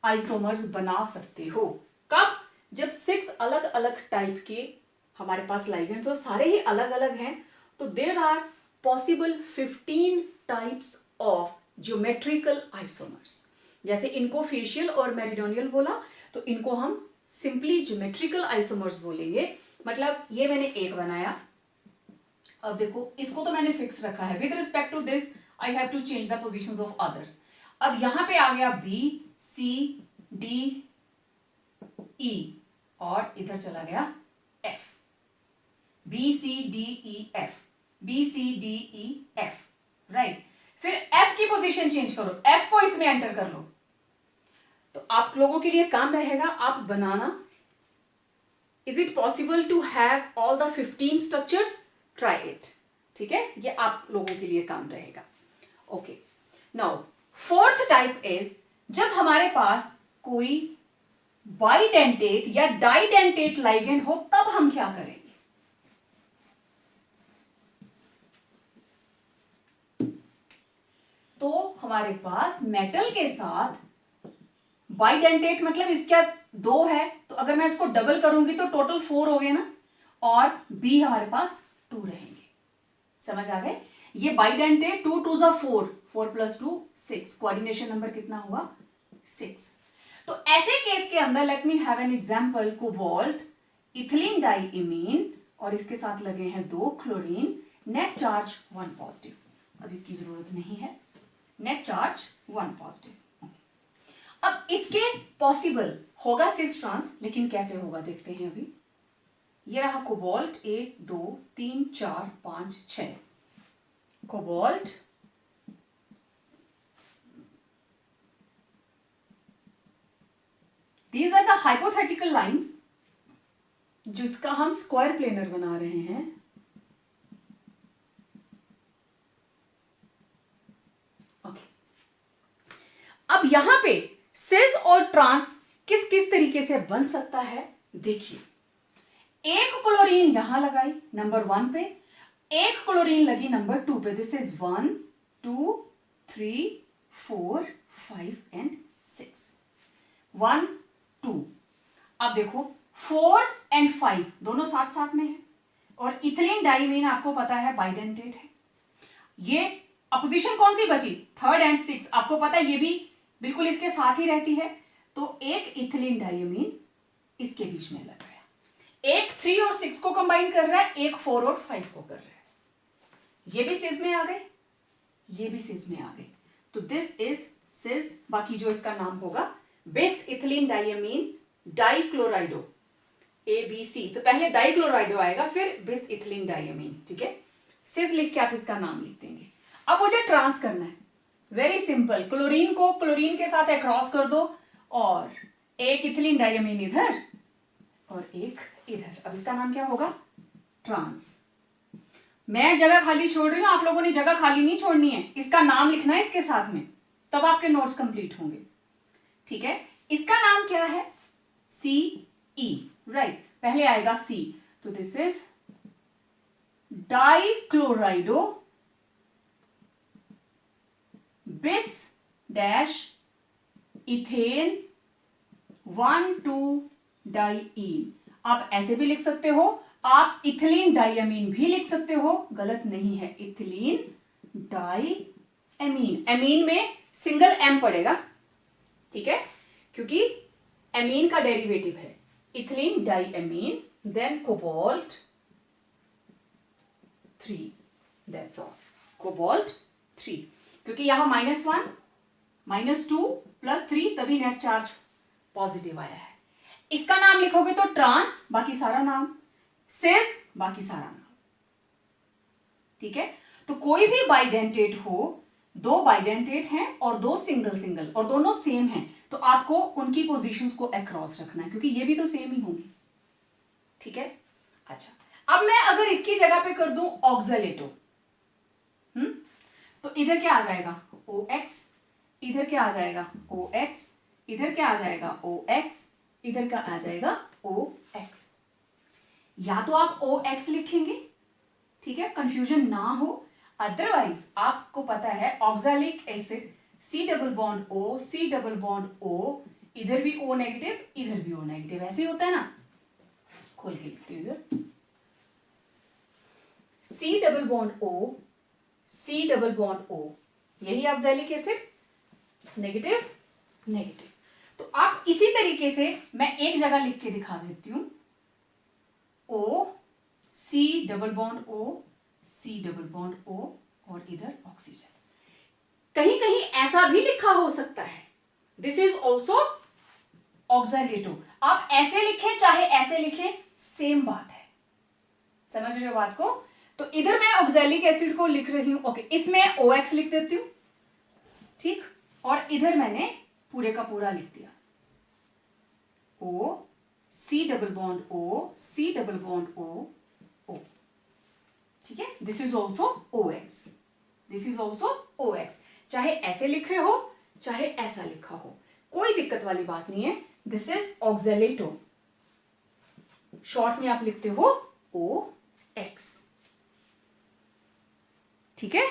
आइसोमर्स बना सकते हो। कब, जब 6 अलग अलग टाइप के हमारे पास लाइगेंड्स हो, सारे ही अलग अलग हैं, तो there are possible 15 types of geometrical isomers. जैसे इनको फेशियल और मेरिडियनल बोला, तो इनको हम सिंपली ज्योमेट्रिकल आइसोमर्स बोलेंगे। मतलब ये मैंने एक बनाया, अब देखो इसको तो मैंने फिक्स रखा है, with respect to this I have to change the position of others. अब यहां पे आ गया बी सी डी ई और इधर चला गया F, B C D E F, B C D E F, right. फिर एफ की पोजीशन चेंज करो, एफ को इसमें एंटर कर लो। तो आप लोगों के लिए काम रहेगा आप बनाना, is it possible to have all the 15 structures, try it, ठीक है, ये आप लोगों के लिए काम रहेगा। Okay, now fourth type is जब हमारे पास कोई बाइडेंटेट या डाइडेंटेट लाइगेंड हो तब हम क्या करेंगे। तो हमारे पास मेटल के साथ बाइडेंटेट मतलब इसका 2 है, तो अगर मैं इसको डबल करूंगी तो टोटल 4 हो गए ना, और बी हमारे पास 2 रहेंगे। समझ आ गए, ये बाइडेंटेट 2 2 जा 4, 4 + 2 6, कोऑर्डिनेशन नंबर कितना हुआ 6। तो ऐसे केस के अंदर let me have an example, cobalt ethylene diamine और इसके साथ लगे हैं 2 क्लोरीन, नेट चार्ज 1 पॉजिटिव। अब इसकी जरूरत नहीं है, नेट चार्ज 1 पॉजिटिव। अब इसके पॉसिबल होगा सिस ट्रांस, लेकिन कैसे होगा देखते हैं। अभी ये रहा cobalt 1 2 3 4 5 6, cobalt These are the hypothetical lines जिसका हम स्क्वायर प्लेनर बना रहे हैं। ओके, अब यहां पे सिस और ट्रांस किस किस तरीके से बन सकता है देखिए। एक क्लोरीन यहां लगाई नंबर 1 पे, एक क्लोरीन लगी नंबर 2 पे, दिस इज 1 2 3 4 5 एंड 6, 1 2। अब देखो 4 और 5 दोनों साथ साथ में है, और इथिलीन डाइमीन आपको पता है बाइडेंटेट है। ये अपोजिशन कौन सी बची 3rd और 6, आपको पता है ये भी बिल्कुल इसके साथ ही रहती है। तो एक इथिलीन डाइमीन इसके बीच में लग गया, एक 3 और 6 को कंबाइन कर रहा है, एक 4 और 5 को कर रहा है। ये भी सिस में आ गए, ये भी सिस में आ गए, तो दिस इज सिस। बाकी जो इसका नाम होगा बिस इथिलीन डाइमीन डाइक्लोराइडो, ABC, तो पहले डाइक्लोराइडो आएगा फिर बिस इथिलीन डाइमीन, ठीक है। सिस लिख के आप इसका नाम लिख देंगे। अब मुझे ट्रांस करना है, वेरी सिंपल, क्लोरीन को क्लोरीन के साथ अक्रॉस कर दो और एक इथिलीन डाइमीन इधर और एक इधर। अब इसका नाम क्या होगा ट्रांस। मैं जगह खाली छोड़ रही हूं, आप लोगों ने जगह खाली नहीं छोड़नी है, इसका नाम लिखना है इसके साथ में, तब आपके नोट्स कंप्लीट होंगे, ठीक है। इसका नाम क्या है CE, राइट, पहले आएगा C, तो दिस इज डाइक्लोराइडो बिस डैश इथेन 1 2 डाइईन। आप ऐसे भी लिख सकते हो, आप इथिलीन डाइअमीन भी लिख सकते हो, गलत नहीं है, इथिलीन डाइअमीन, एमीन में सिंगल एम पड़ेगा, ठीक है, क्योंकि एमीन का डेरिवेटिव है ethylene diamine, then cobalt 3, that's all, cobalt 3, क्योंकि यहां -1 -2 +3 तभी नेट चार्ज पॉजिटिव आया है। इसका नाम लिखोगे तो ट्रांस, बाकी सारा नाम, सिस, बाकी सारा नाम, ठीक है। तो कोई भी बाइडेंटेट हो, 2 बाइडेंटेट हैं और 2 सिंगल सिंगल और दोनों सेम हैं, तो आपको उनकी पोजीशंस को अक्रॉस रखना है, क्योंकि ये भी तो सेम ही होंगी, ठीक है। अच्छा, अब मैं अगर इसकी जगह पे कर दूं ऑक्सलेटो, तो इधर क्या आ जाएगा OX, इधर क्या आ जाएगा OX, इधर क्या आ जाएगा OX, इधर क्या आ जाएगा OX। या तो आप OX लिखेंगे, ठीक है, कंफ्यूजन ना हो, अदरवाइज आपको पता है oxalic acid C double bond O, C double bond O, इधर भी O नेगेटिव, इधर भी O नेगेटिव, ऐसे ही होता है ना। खोल के लिखते हैं इधर, C double bond O, C double bond O, यही ऑक्सैलिक एसिड, नेगेटिव नेगेटिव। तो आप इसी तरीके से मैं एक जगह लिख के दिखा देती हूं, O C double bond O, C double bond O और इधर ऑक्सीजन। कहीं कहीं ऐसा भी लिखा हो सकता है, दिस इज ऑल्सो ऑक्सैलेटो। आप ऐसे लिखें चाहे ऐसे लिखें, सेम बात है, समझ रहे हो बात को। तो इधर मैं ऑक्सैलिक एसिड को लिख रही हूं, ओके, इसमें OX लिख देती हूं, ठीक, और इधर मैंने पूरे का पूरा लिख दिया, O C double bond O C double bond O O, ठीक है, this is also OX, this is also OX। चाहे ऐसे लिखे हो चाहे ऐसा लिखा हो, कोई दिक्कत वाली बात नहीं है, दिस इज ऑक्सैलेटो, शॉर्ट में आप लिखते हो OX, ठीक है।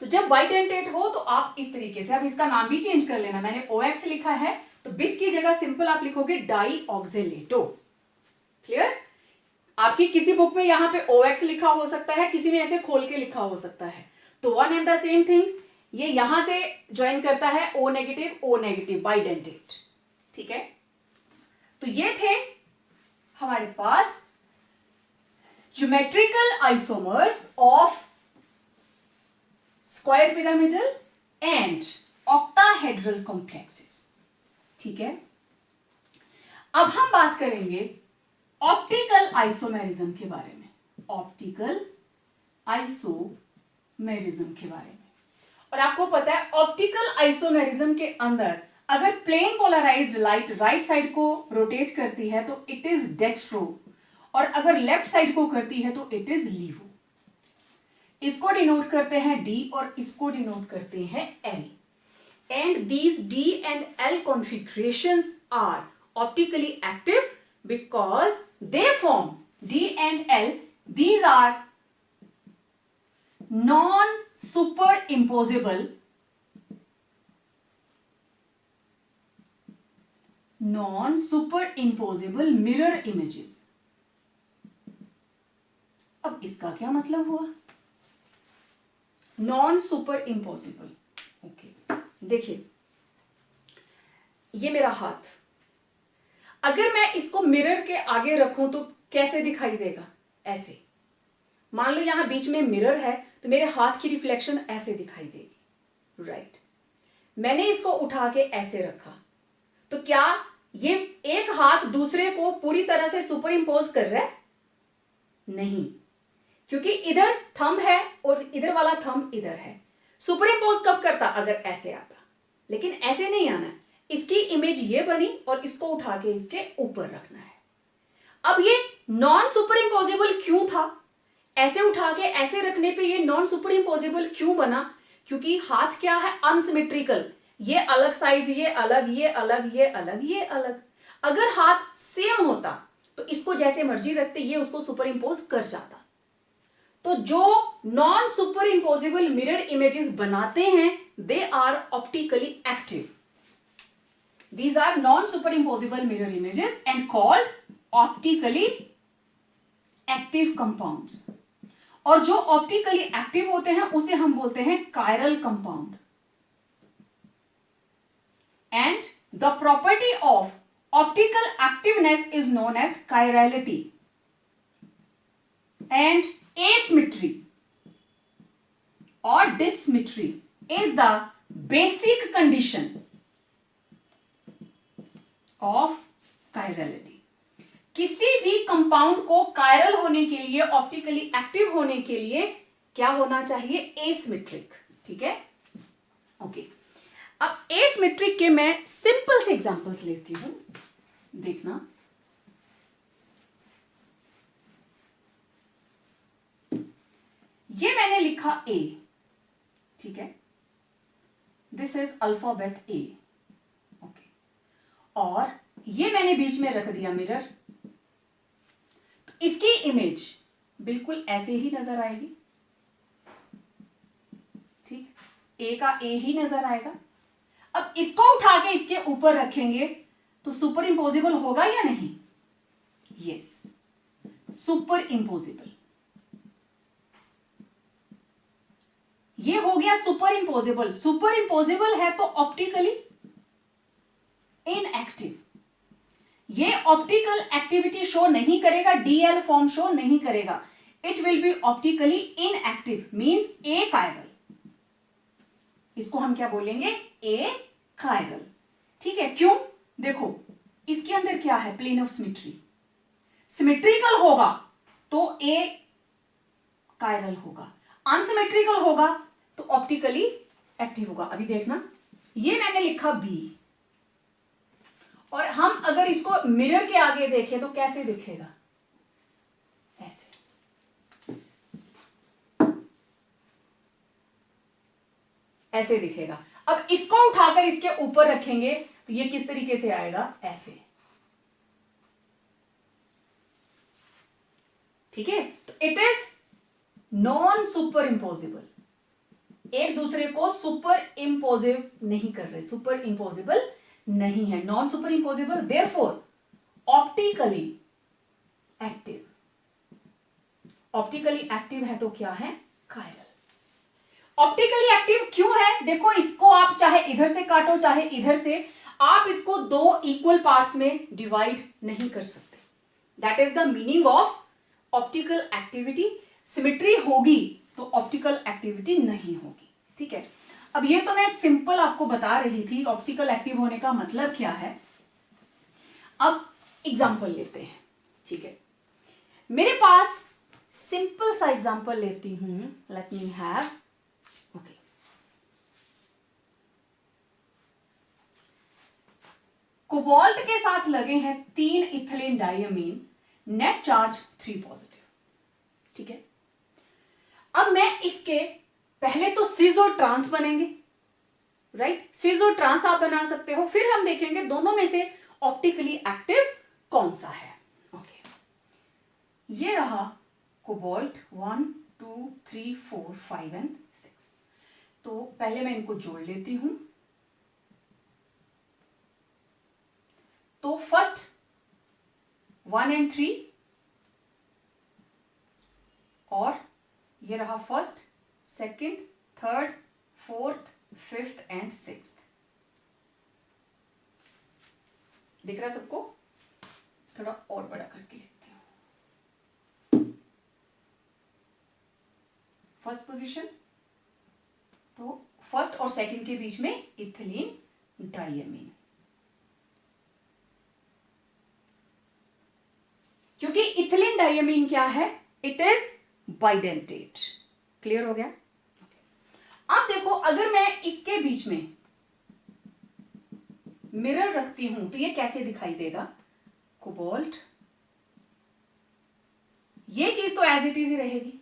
तो जब बाइडेंटेट हो तो आप इस तरीके से, अब इसका नाम भी चेंज कर लेना, मैंने OX लिखा है तो बिस की जगह सिंपल आप लिखोगे डाई ऑक्सैलेटो, क्लियर। आपकी किसी बुक में यहां पे OX लिखा हो सकता है, किसी में ऐसे खोल के लिखा हो सकता है, तो one and the same things, ये यहां से ज्वाइन करता है O नेगेटिव बाइडेंटेट, ठीक है। तो ये थे हमारे पास geometrical isomers of square pyramidal and octahedral complexes, ठीक है। अब हम बात करेंगे ऑप्टिकल आइसोमेरिज्म के बारे में, ऑप्टिकल आइसोमेरिज्म के बारे में। और आपको पता है ऑप्टिकल आइसोमेरिज्म के अंदर अगर plane polarized light right side को रोटेट करती है तो इट इज डेक्स्ट्रो, और अगर लेफ्ट साइड को करती है तो इट इज लीवो। इसको डिनोट करते हैं D और इसको डिनोट करते हैं L, and these D and L configurations are optically active because they form D and L, these are non-superimposable mirror images। अब इसका क्या मतलब हुआ, नॉन सुपर इम्पोजिबल, ओके। देखिए ये मेरा हाथ, अगर मैं इसको मिरर के आगे रखूं तो कैसे दिखाई देगा, ऐसे। मान लो यहां बीच में मिरर है तो मेरे हाथ की रिफ्लेक्शन ऐसे दिखाई देगी, राइट। मैंने इसको उठा के ऐसे रखा तो क्या ये एक हाथ दूसरे को पूरी तरह से सुपर इम्पोज कर रहा है, नहीं, क्योंकि इधर थंब है और इधर वाला थंब इधर है। सुपर इम्पोज कब करता, अगर ऐसे आता, लेकिन ऐसे नहीं आना, इसकी इमेज ये बनी और इसको उठा के इसके ऊपर रखना है। अब ये नॉन सुपर इम्पोजिबल क्यों था, ऐसे उठा के ऐसे रखने पे ये नॉन सुपर इम्पोजिबल क्यों बना, क्योंकि हाथ क्या है, अनसिमेट्रिकल, ये अलग साइज, ये अलग, ये अलग, ये अलग, ये अलग। अगर हाथ सेम होता तो इसको जैसे मर्जी रखते, ये उसको सुपर इम्पोज कर जाता। तो जो non superimposable mirror images बनाते हैं they are optically active, these are non superimposable mirror images and called optically active compounds. और जो ऑप्टिकली एक्टिव होते हैं उसे हम बोलते हैं chiral compound. And the property of optical activeness is known as chirality, and asymmetry or dissymmetry is the basic condition of chirality। किसी भी कंपाउंड को कायरल होने के लिए, ऑप्टिकली एक्टिव होने के लिए क्या होना चाहिए, एसिमेट्रिक, ठीक है, ओके। अब एसिमेट्रिक के मैं सिंपल से एग्जांपल्स लेती हूं, देखना। ये मैंने लिखा A, ठीक है, this is alphabet A, okay. और ये मैंने बीच में रख दिया मिरर, तो इसकी इमेज बिल्कुल ऐसे ही नजर आएगी, ठीक, A का A ही नजर आएगा। अब इसको उठा के इसके ऊपर रखेंगे तो सुपर इम्पोजिबल होगा या नहीं, यस, सुपर इम्पोजिबल। ये हो गया सुपर इम्पोजिबल। सुपर इम्पोजिबल है तो ऑप्टिकली इनएक्टिव, ये ऑप्टिकल एक्टिविटी शो नहीं करेगा, DL फॉर्म शो नहीं करेगा, it will be optically inactive, means A chiral, इसको हम क्या बोलेंगे, ए कायरल। ठीक है, क्यों, देखो इसके अंदर क्या है, प्लेन ऑफ सिमेट्री, सिमेट्रिकल होगा तो ए कायरल होगा, अनसिमेट्रिकल होगा तो ऑप्टिकली एक्टिव होगा। अभी देखना, ये मैंने लिखा बी, और हम अगर इसको मिरर के आगे देखें तो कैसे दिखेगा, ऐसे, ऐसे दिखेगा। अब इसको उठाकर इसके ऊपर रखेंगे तो ये किस तरीके से आएगा, ऐसे। ठीक है, तो it is non super imposable, एक दूसरे को सुपर इम्पोजिव नहीं कर रहे, सुपर इम्पोजिबल नहीं है, non super imposable, therefore optically active. Optically active है तो क्या है, कायरल। ऑप्टिकली एक्टिव क्यों है, देखो इसको आप चाहे इधर से काटो चाहे इधर से, आप इसको दो इक्वल पार्ट्स में डिवाइड नहीं कर सकते। That is the meaning of optical activity. Symmetry होगी तो ऑप्टिकल एक्टिविटी नहीं होगी। ठीक है, अब ये तो मैं सिंपल आपको बता रही थी ऑप्टिकल एक्टिव होने का मतलब क्या है। अब एग्जांपल लेते हैं। ठीक है, मेरे पास सिंपल सा एग्जांपल लेती हूं, late me have, okay, cobalt के साथ लगे हैं 3 ethylene diamine, net charge 3 positive. ठीक है, अब मैं इसके पहले तो सिस और ट्रांस बनेंगे, राइट, सिस और ट्रांस आप बना सकते हो, फिर हम देखेंगे दोनों में से ऑप्टिकली एक्टिव कौन सा है। ओके, ये रहा कोबाल्ट 1 2 3 4 5 एंड 6। तो पहले मैं इनको जोड़ लेती हूं। तो फर्स्ट 1 एंड 3, और ये रहा first, second, third, fourth, fifth and sixth. दिख रहा है सबको, थोड़ा और बड़ा करके लिखते हैं। फर्स्ट पोजीशन, तो फर्स्ट और सेकंड के बीच में इथिलीन डायमीन, क्योंकि इथिलीन डायमीन क्या है, इट इज बाइडेंटेट। क्लियर हो गया। अब देखो, अगर मैं इसके बीच में मिरर रखती हूं तो ये कैसे दिखाई देगा, कोबाल्ट, ये चीज तो एज इट इज ही रहेगी।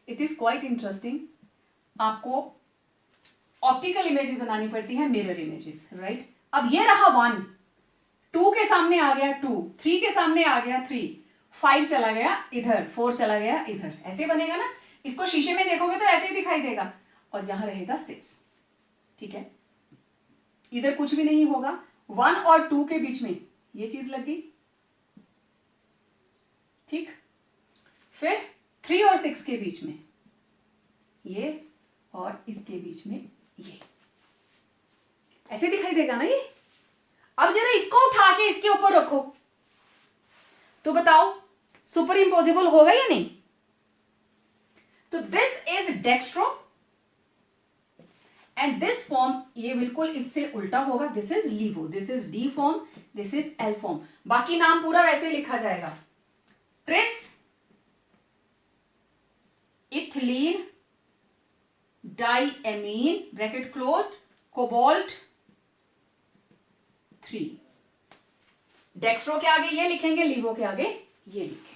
इट इज क्वाइट इंटरेस्टिंग, आपको ऑप्टिकल इमेजेस बनानी पड़ती है, मिरर इमेजेस, राइट। अब ये रहा 1, 2 के सामने आ गया 2, 3 के सामने आ गया 3, 5 चला गया इधर, 4 चला गया इधर, ऐसे बनेगा ना। इसको शीशे में देखोगे तो ऐसे ही दिखाई देगा, और यहां रहेगा 6। ठीक है, इधर कुछ भी नहीं होगा, 1 और 2 के बीच में ये चीज लग गई। ठीक, फिर 3 और 6 के बीच में ये, और इसके बीच में ये, ऐसे दिखाई देगा ना ये। अब जरा इसको उठा के इसके ऊपर रखो तो बताओ सुपर इम्पोजिबल होगा या नहीं। तो this is dextro and this form ये बिल्कुल इससे उल्टा होगा, this is levo, this is D form, this is L form. बाकी नाम पूरा वैसे लिखा जाएगा, tris ethylene diamine bracket closed cobalt 3। Dextro के आगे ये लिखेंगे, लीवो के आगे ये लिखेंगे।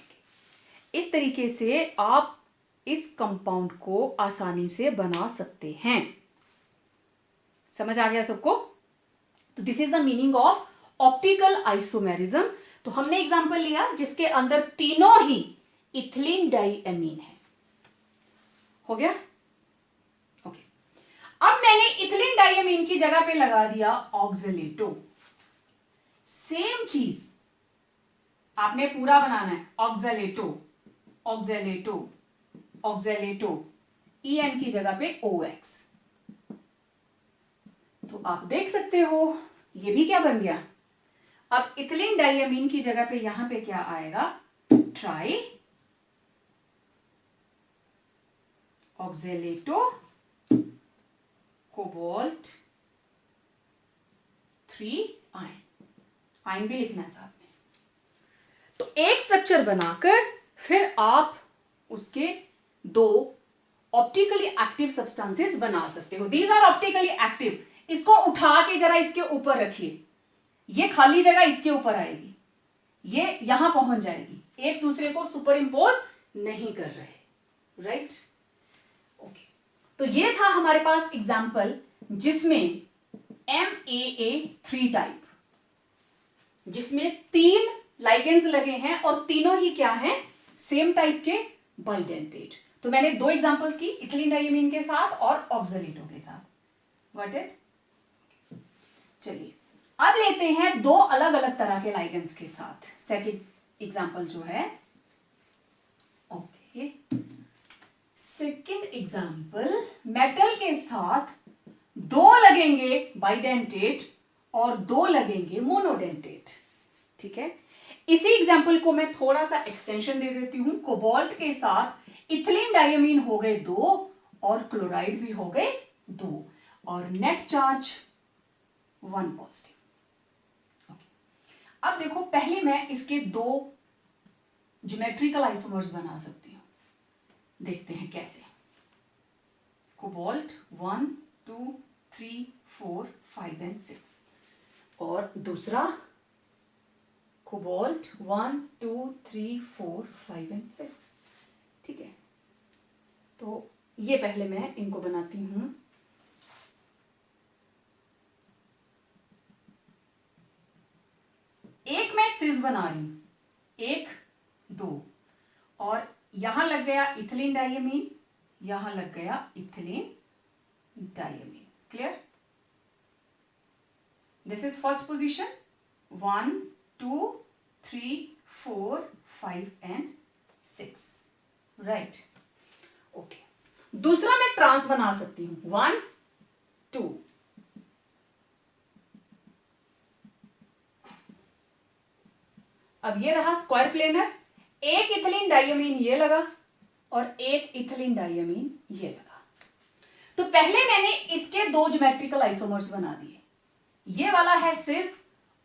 इस तरीके से आप इस कंपाउंड को आसानी से बना सकते हैं। समझ आ गया सबको। तो this is the meaning of optical isomerism. तो हमने एग्जांपल लिया जिसके अंदर तीनों ही इथिलीन डाइएमीन है। हो गया, ओके। अब मैंने इथिलीन डाइएमीन की जगह पे लगा दिया ऑक्सलेटो। सेम चीज आपने पूरा बनाना है, ऑक्सलेटो, ऑक्सलेटो, ऑक्सलेटो, EN की जगह पे OX। तो आप देख सकते हो ये भी क्या बन गया। अब इथिलीन डाइएमीन की जगह पे यहां पे क्या आएगा, ट्राई ऑक्जेलेटो कोबाल्ट 3 आयन भी लिखना है साथ में। तो एक स्ट्रक्चर बनाकर फिर आप उसके दो ऑप्टिकली एक्टिव सब्सटेंसेस बना सकते हो। These are optically active. इसको उठा के जरा इसके ऊपर रखिए, ये खाली जगह इसके ऊपर आएगी, ये यहां पहुंच जाएगी, एक दूसरे को सुपर इंपोज नहीं कर रहे, राइट? ओके, तो ये था हमारे पास एग्जाम्पल जिसमें MAA3 टाइप, जिसमें 3 लाइगेंड्स लगे हैं और तीनों ही क्या हैं, सेम टाइप के बाइडेंटेट। तो मैंने 2 एग्जांपल्स की, इथिलीन डाइमीन के साथ और ऑक्जेलेटो के साथ। Got it? चलिए अब लेते हैं 2 अलग अलग तरह के लाइगेंड्स के साथ। सेकंड एग्जांपल जो है, ओके, सेकंड एग्जांपल, मेटल के साथ 2 लगेंगे बाइडेंटेट और 2 लगेंगे मोनोडेंटेट। ठीक है, इसी एग्जांपल को मैं थोड़ा सा एक्सटेंशन दे देती हूं। कोबाल्ट के साथ इथिलीन डायमीन हो गए 2 और क्लोराइड भी हो गए 2 और नेट चार्ज 1 पॉजिटिव। अब देखो, पहले मैं इसके 2 ज्योमेट्रिकल आइसोमर्स बना सकती हूं, देखते हैं कैसे। कोबाल्ट 1 2 3 4 5 एंड 6 और दूसरा कोबाल्ट 1 2 3 4 5 एंड 6। ठीक है, तो ये पहले मैं इनको बनाती हूं। एक मैं सिस बना रही हूं, 1 2 और यहां लग गया इथिलीन डायमीन, यहां लग गया ethylene diamine. Clear? This is first position, 1 2 3 4 5 and 6, right? Okay, दूसरा मैं ट्रांस बना सकती हूं, 1 2, अब ये रहा स्क्वायर प्लेनर, एक इथिलीन डायमीन ये लगा और एक इथिलीन डायमीन ये लगा। तो पहले मैंने इसके 2 ज्योमेट्रिकल आइसोमर्स बना दिए, ये वाला है सिस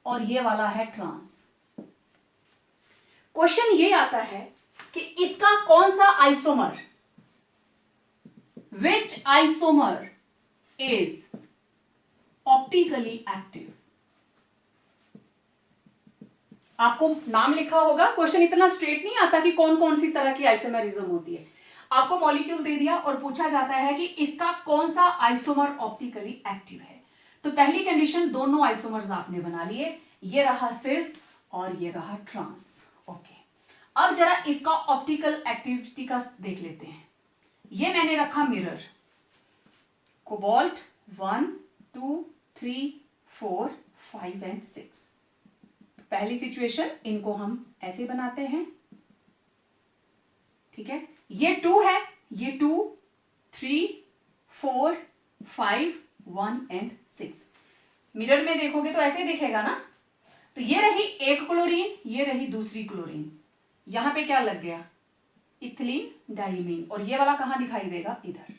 और ये वाला है ट्रांस। क्वेश्चन ये आता है कि इसका कौन सा isomer, which isomer is optically active. आपको नाम लिखा होगा, क्वेश्चन इतना स्ट्रेट नहीं आता कि कौन कौन सी तरह की आइसोमेरिज्म होती है। आपको मॉलिक्यूल दे दिया और पूछा जाता है कि इसका कौन सा आइसोमर ऑप्टिकली एक्टिव है। तो पहली कंडीशन, दोनों आइसोमर्स आपने बना लिए, ये रहा सिस और ये रहा ट्रांस। ओके, अब जरा इसका ऑप्टिकल एक्टिविटी का देख लेते हैं। ये मैंने रखा मिरर, कोबाल्ट 1 2 3 4 5 एंड 6। पहली सिचुएशन, इनको हम ऐसे बनाते हैं। ठीक है, ये 2 है, ये 2 3 4 5 1 एंड 6। मिरर में देखोगे तो ऐसे दिखेगा ना। तो ये रही एक क्लोरीन, ये रही दूसरी क्लोरीन, यहां पे क्या लग गया, इथिलीन डायमीन, और ये वाला कहां दिखाई देगा, इधर।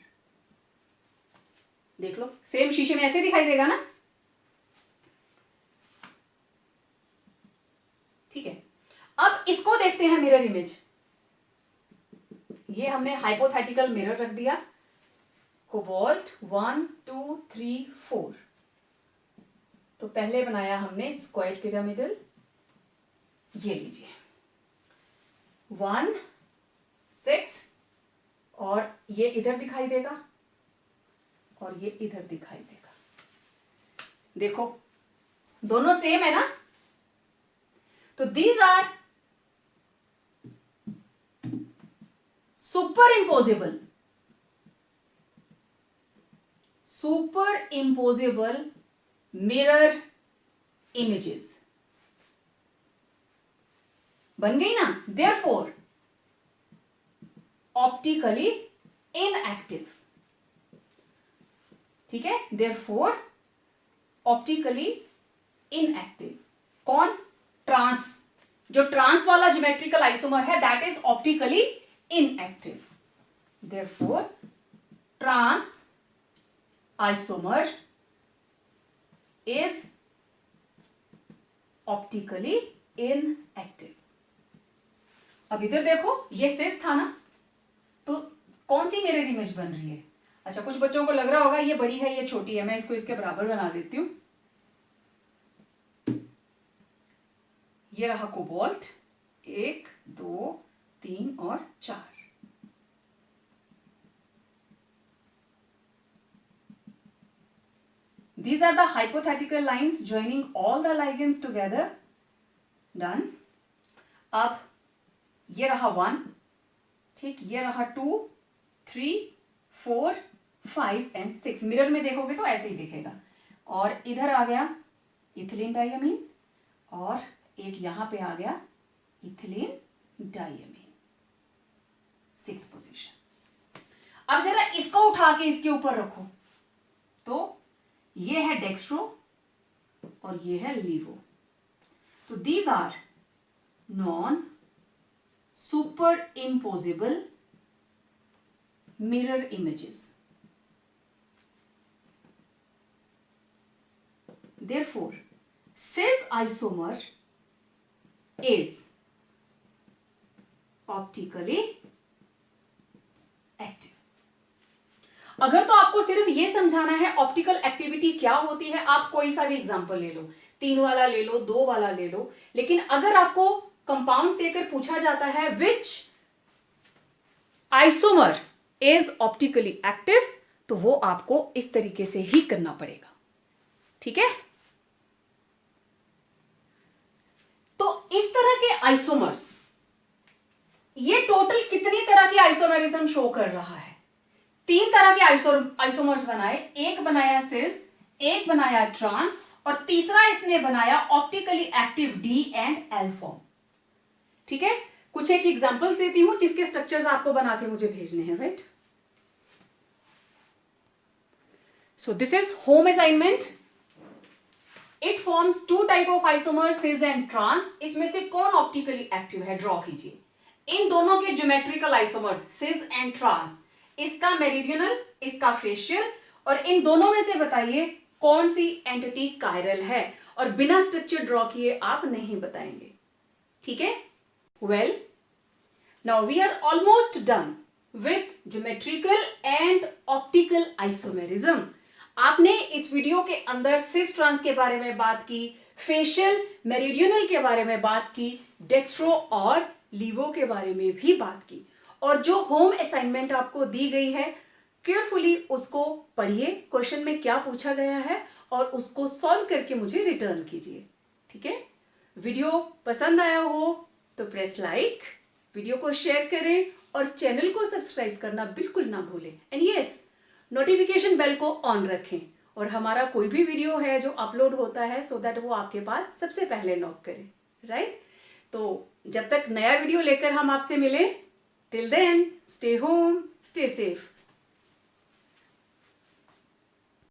देख लो, सेम शीशे में ऐसे दिखाई देगा ना। ठीक है, अब इसको देखते हैं मिरर इमेज। ये हमने हाइपोथेटिकल मिरर रख दिया, कोबाल्ट 1 2 3 4। तो पहले बनाया हमने स्क्वायर पिरामिडल, ये लीजिए 1 6 और ये इधर दिखाई देगा और ये इधर दिखाई देगा। देखो दोनों सेम है ना। तो these are superimposable mirror images बन गई ना। therefore optically inactive। ठीक है, therefore optically inactive। कौन, ट्रांस, जो ट्रांस वाला ज्योमेट्रिकल आइसोमर है that is optically inactive. Therefore trans isomer is optically inactive. अब इधर देखो, ये सिस था ना, तो कौन सी मिरर इमेज बन रही है? अच्छा, कुछ बच्चों को लग रहा होगा ये बड़ी है ये छोटी है, मैं इसको इसके बराबर बना देती हूं। ये रहा कोबाल्ट, 1 2 3 और 4। These are the hypothetical lines joining all the ligands together. Done. अब ये रहा 1, ठीक, ये रहा 2 3 4 5 एंड 6। मिरर में देखोगे तो ऐसे ही दिखेगा। और इधर आ गया इथिलीन डाइअमीन और एक यहां पे आ गया इथिलीन डाइअमीन, 6 पोजीशन। अब जरा इसको उठा के इसके ऊपर रखो, तो ये है डेक्स्ट्रो और ये है लीवो। तो these are non superimposable mirror images. Therefore, cis isomer is optically active. अगर तो आपको सिर्फ ये समझाना है ऑप्टिकल एक्टिविटी क्या होती है, आप कोई सा भी एग्जांपल ले लो, 3 वाला ले लो, 2 वाला ले लो, लेकिन अगर आपको कंपाउंड देकर पूछा जाता है विच आइसोमर इज ऑप्टिकली एक्टिव, तो वो आपको इस तरीके से ही करना पड़ेगा। ठीक है, तो इस तरह के आइसोमर्स, ये टोटल कितनी तरह की आइसोमेरिज्म शो कर रहा है? 3 तरह के आइसोमर्स बनाए, एक बनाया सिस, एक बनाया ट्रांस और तीसरा इसने बनाया optically active D and L form. ठीक है, कुछ एक एग्जांपल्स देती हूं जिसके स्ट्रक्चर्स आपको बना के मुझे भेजने हैं, right? So this is home assignment. It forms 2 type of isomer, cis and trans. इसमें से कौन ऑप्टिकली एक्टिव है, ड्रॉ कीजिए। इन दोनों के geometrical isomers cis and trans, इसका मेरिडियनल, इसका फेशियल, और इन दोनों में से बताइए कौन सी एंटिटी कायरल है, और बिना स्ट्रक्चर ड्रॉ किए आप नहीं बताएंगे। ठीक है, well now we are almost done with geometrical and optical isomerism. आपने इस वीडियो के अंदर सिस ट्रांस के बारे में बात की, फेशियल मेरिडियनल के बारे में बात की, डेक्स्ट्रो और लीवो के बारे में भी बात की, और जो होम असाइनमेंट आपको दी गई है केयरफुली उसको पढ़िए, क्वेश्चन में क्या पूछा गया है और उसको सॉल्व करके मुझे रिटर्न कीजिए। ठीक है, वीडियो पसंद आया हो तो प्रेस लाइक, वीडियो को शेयर करें और चैनल को सब्सक्राइब करना बिल्कुल ना भूलें। एंड यस, नोटिफिकेशन बेल को ऑन रखें, और हमारा कोई भी वीडियो है जो अपलोड होता है सो दैट वो आपके पास सबसे पहले नॉक करे, राइट? तो जब तक नया वीडियो लेकर हम आपसे मिलें, till then stay home, stay safe.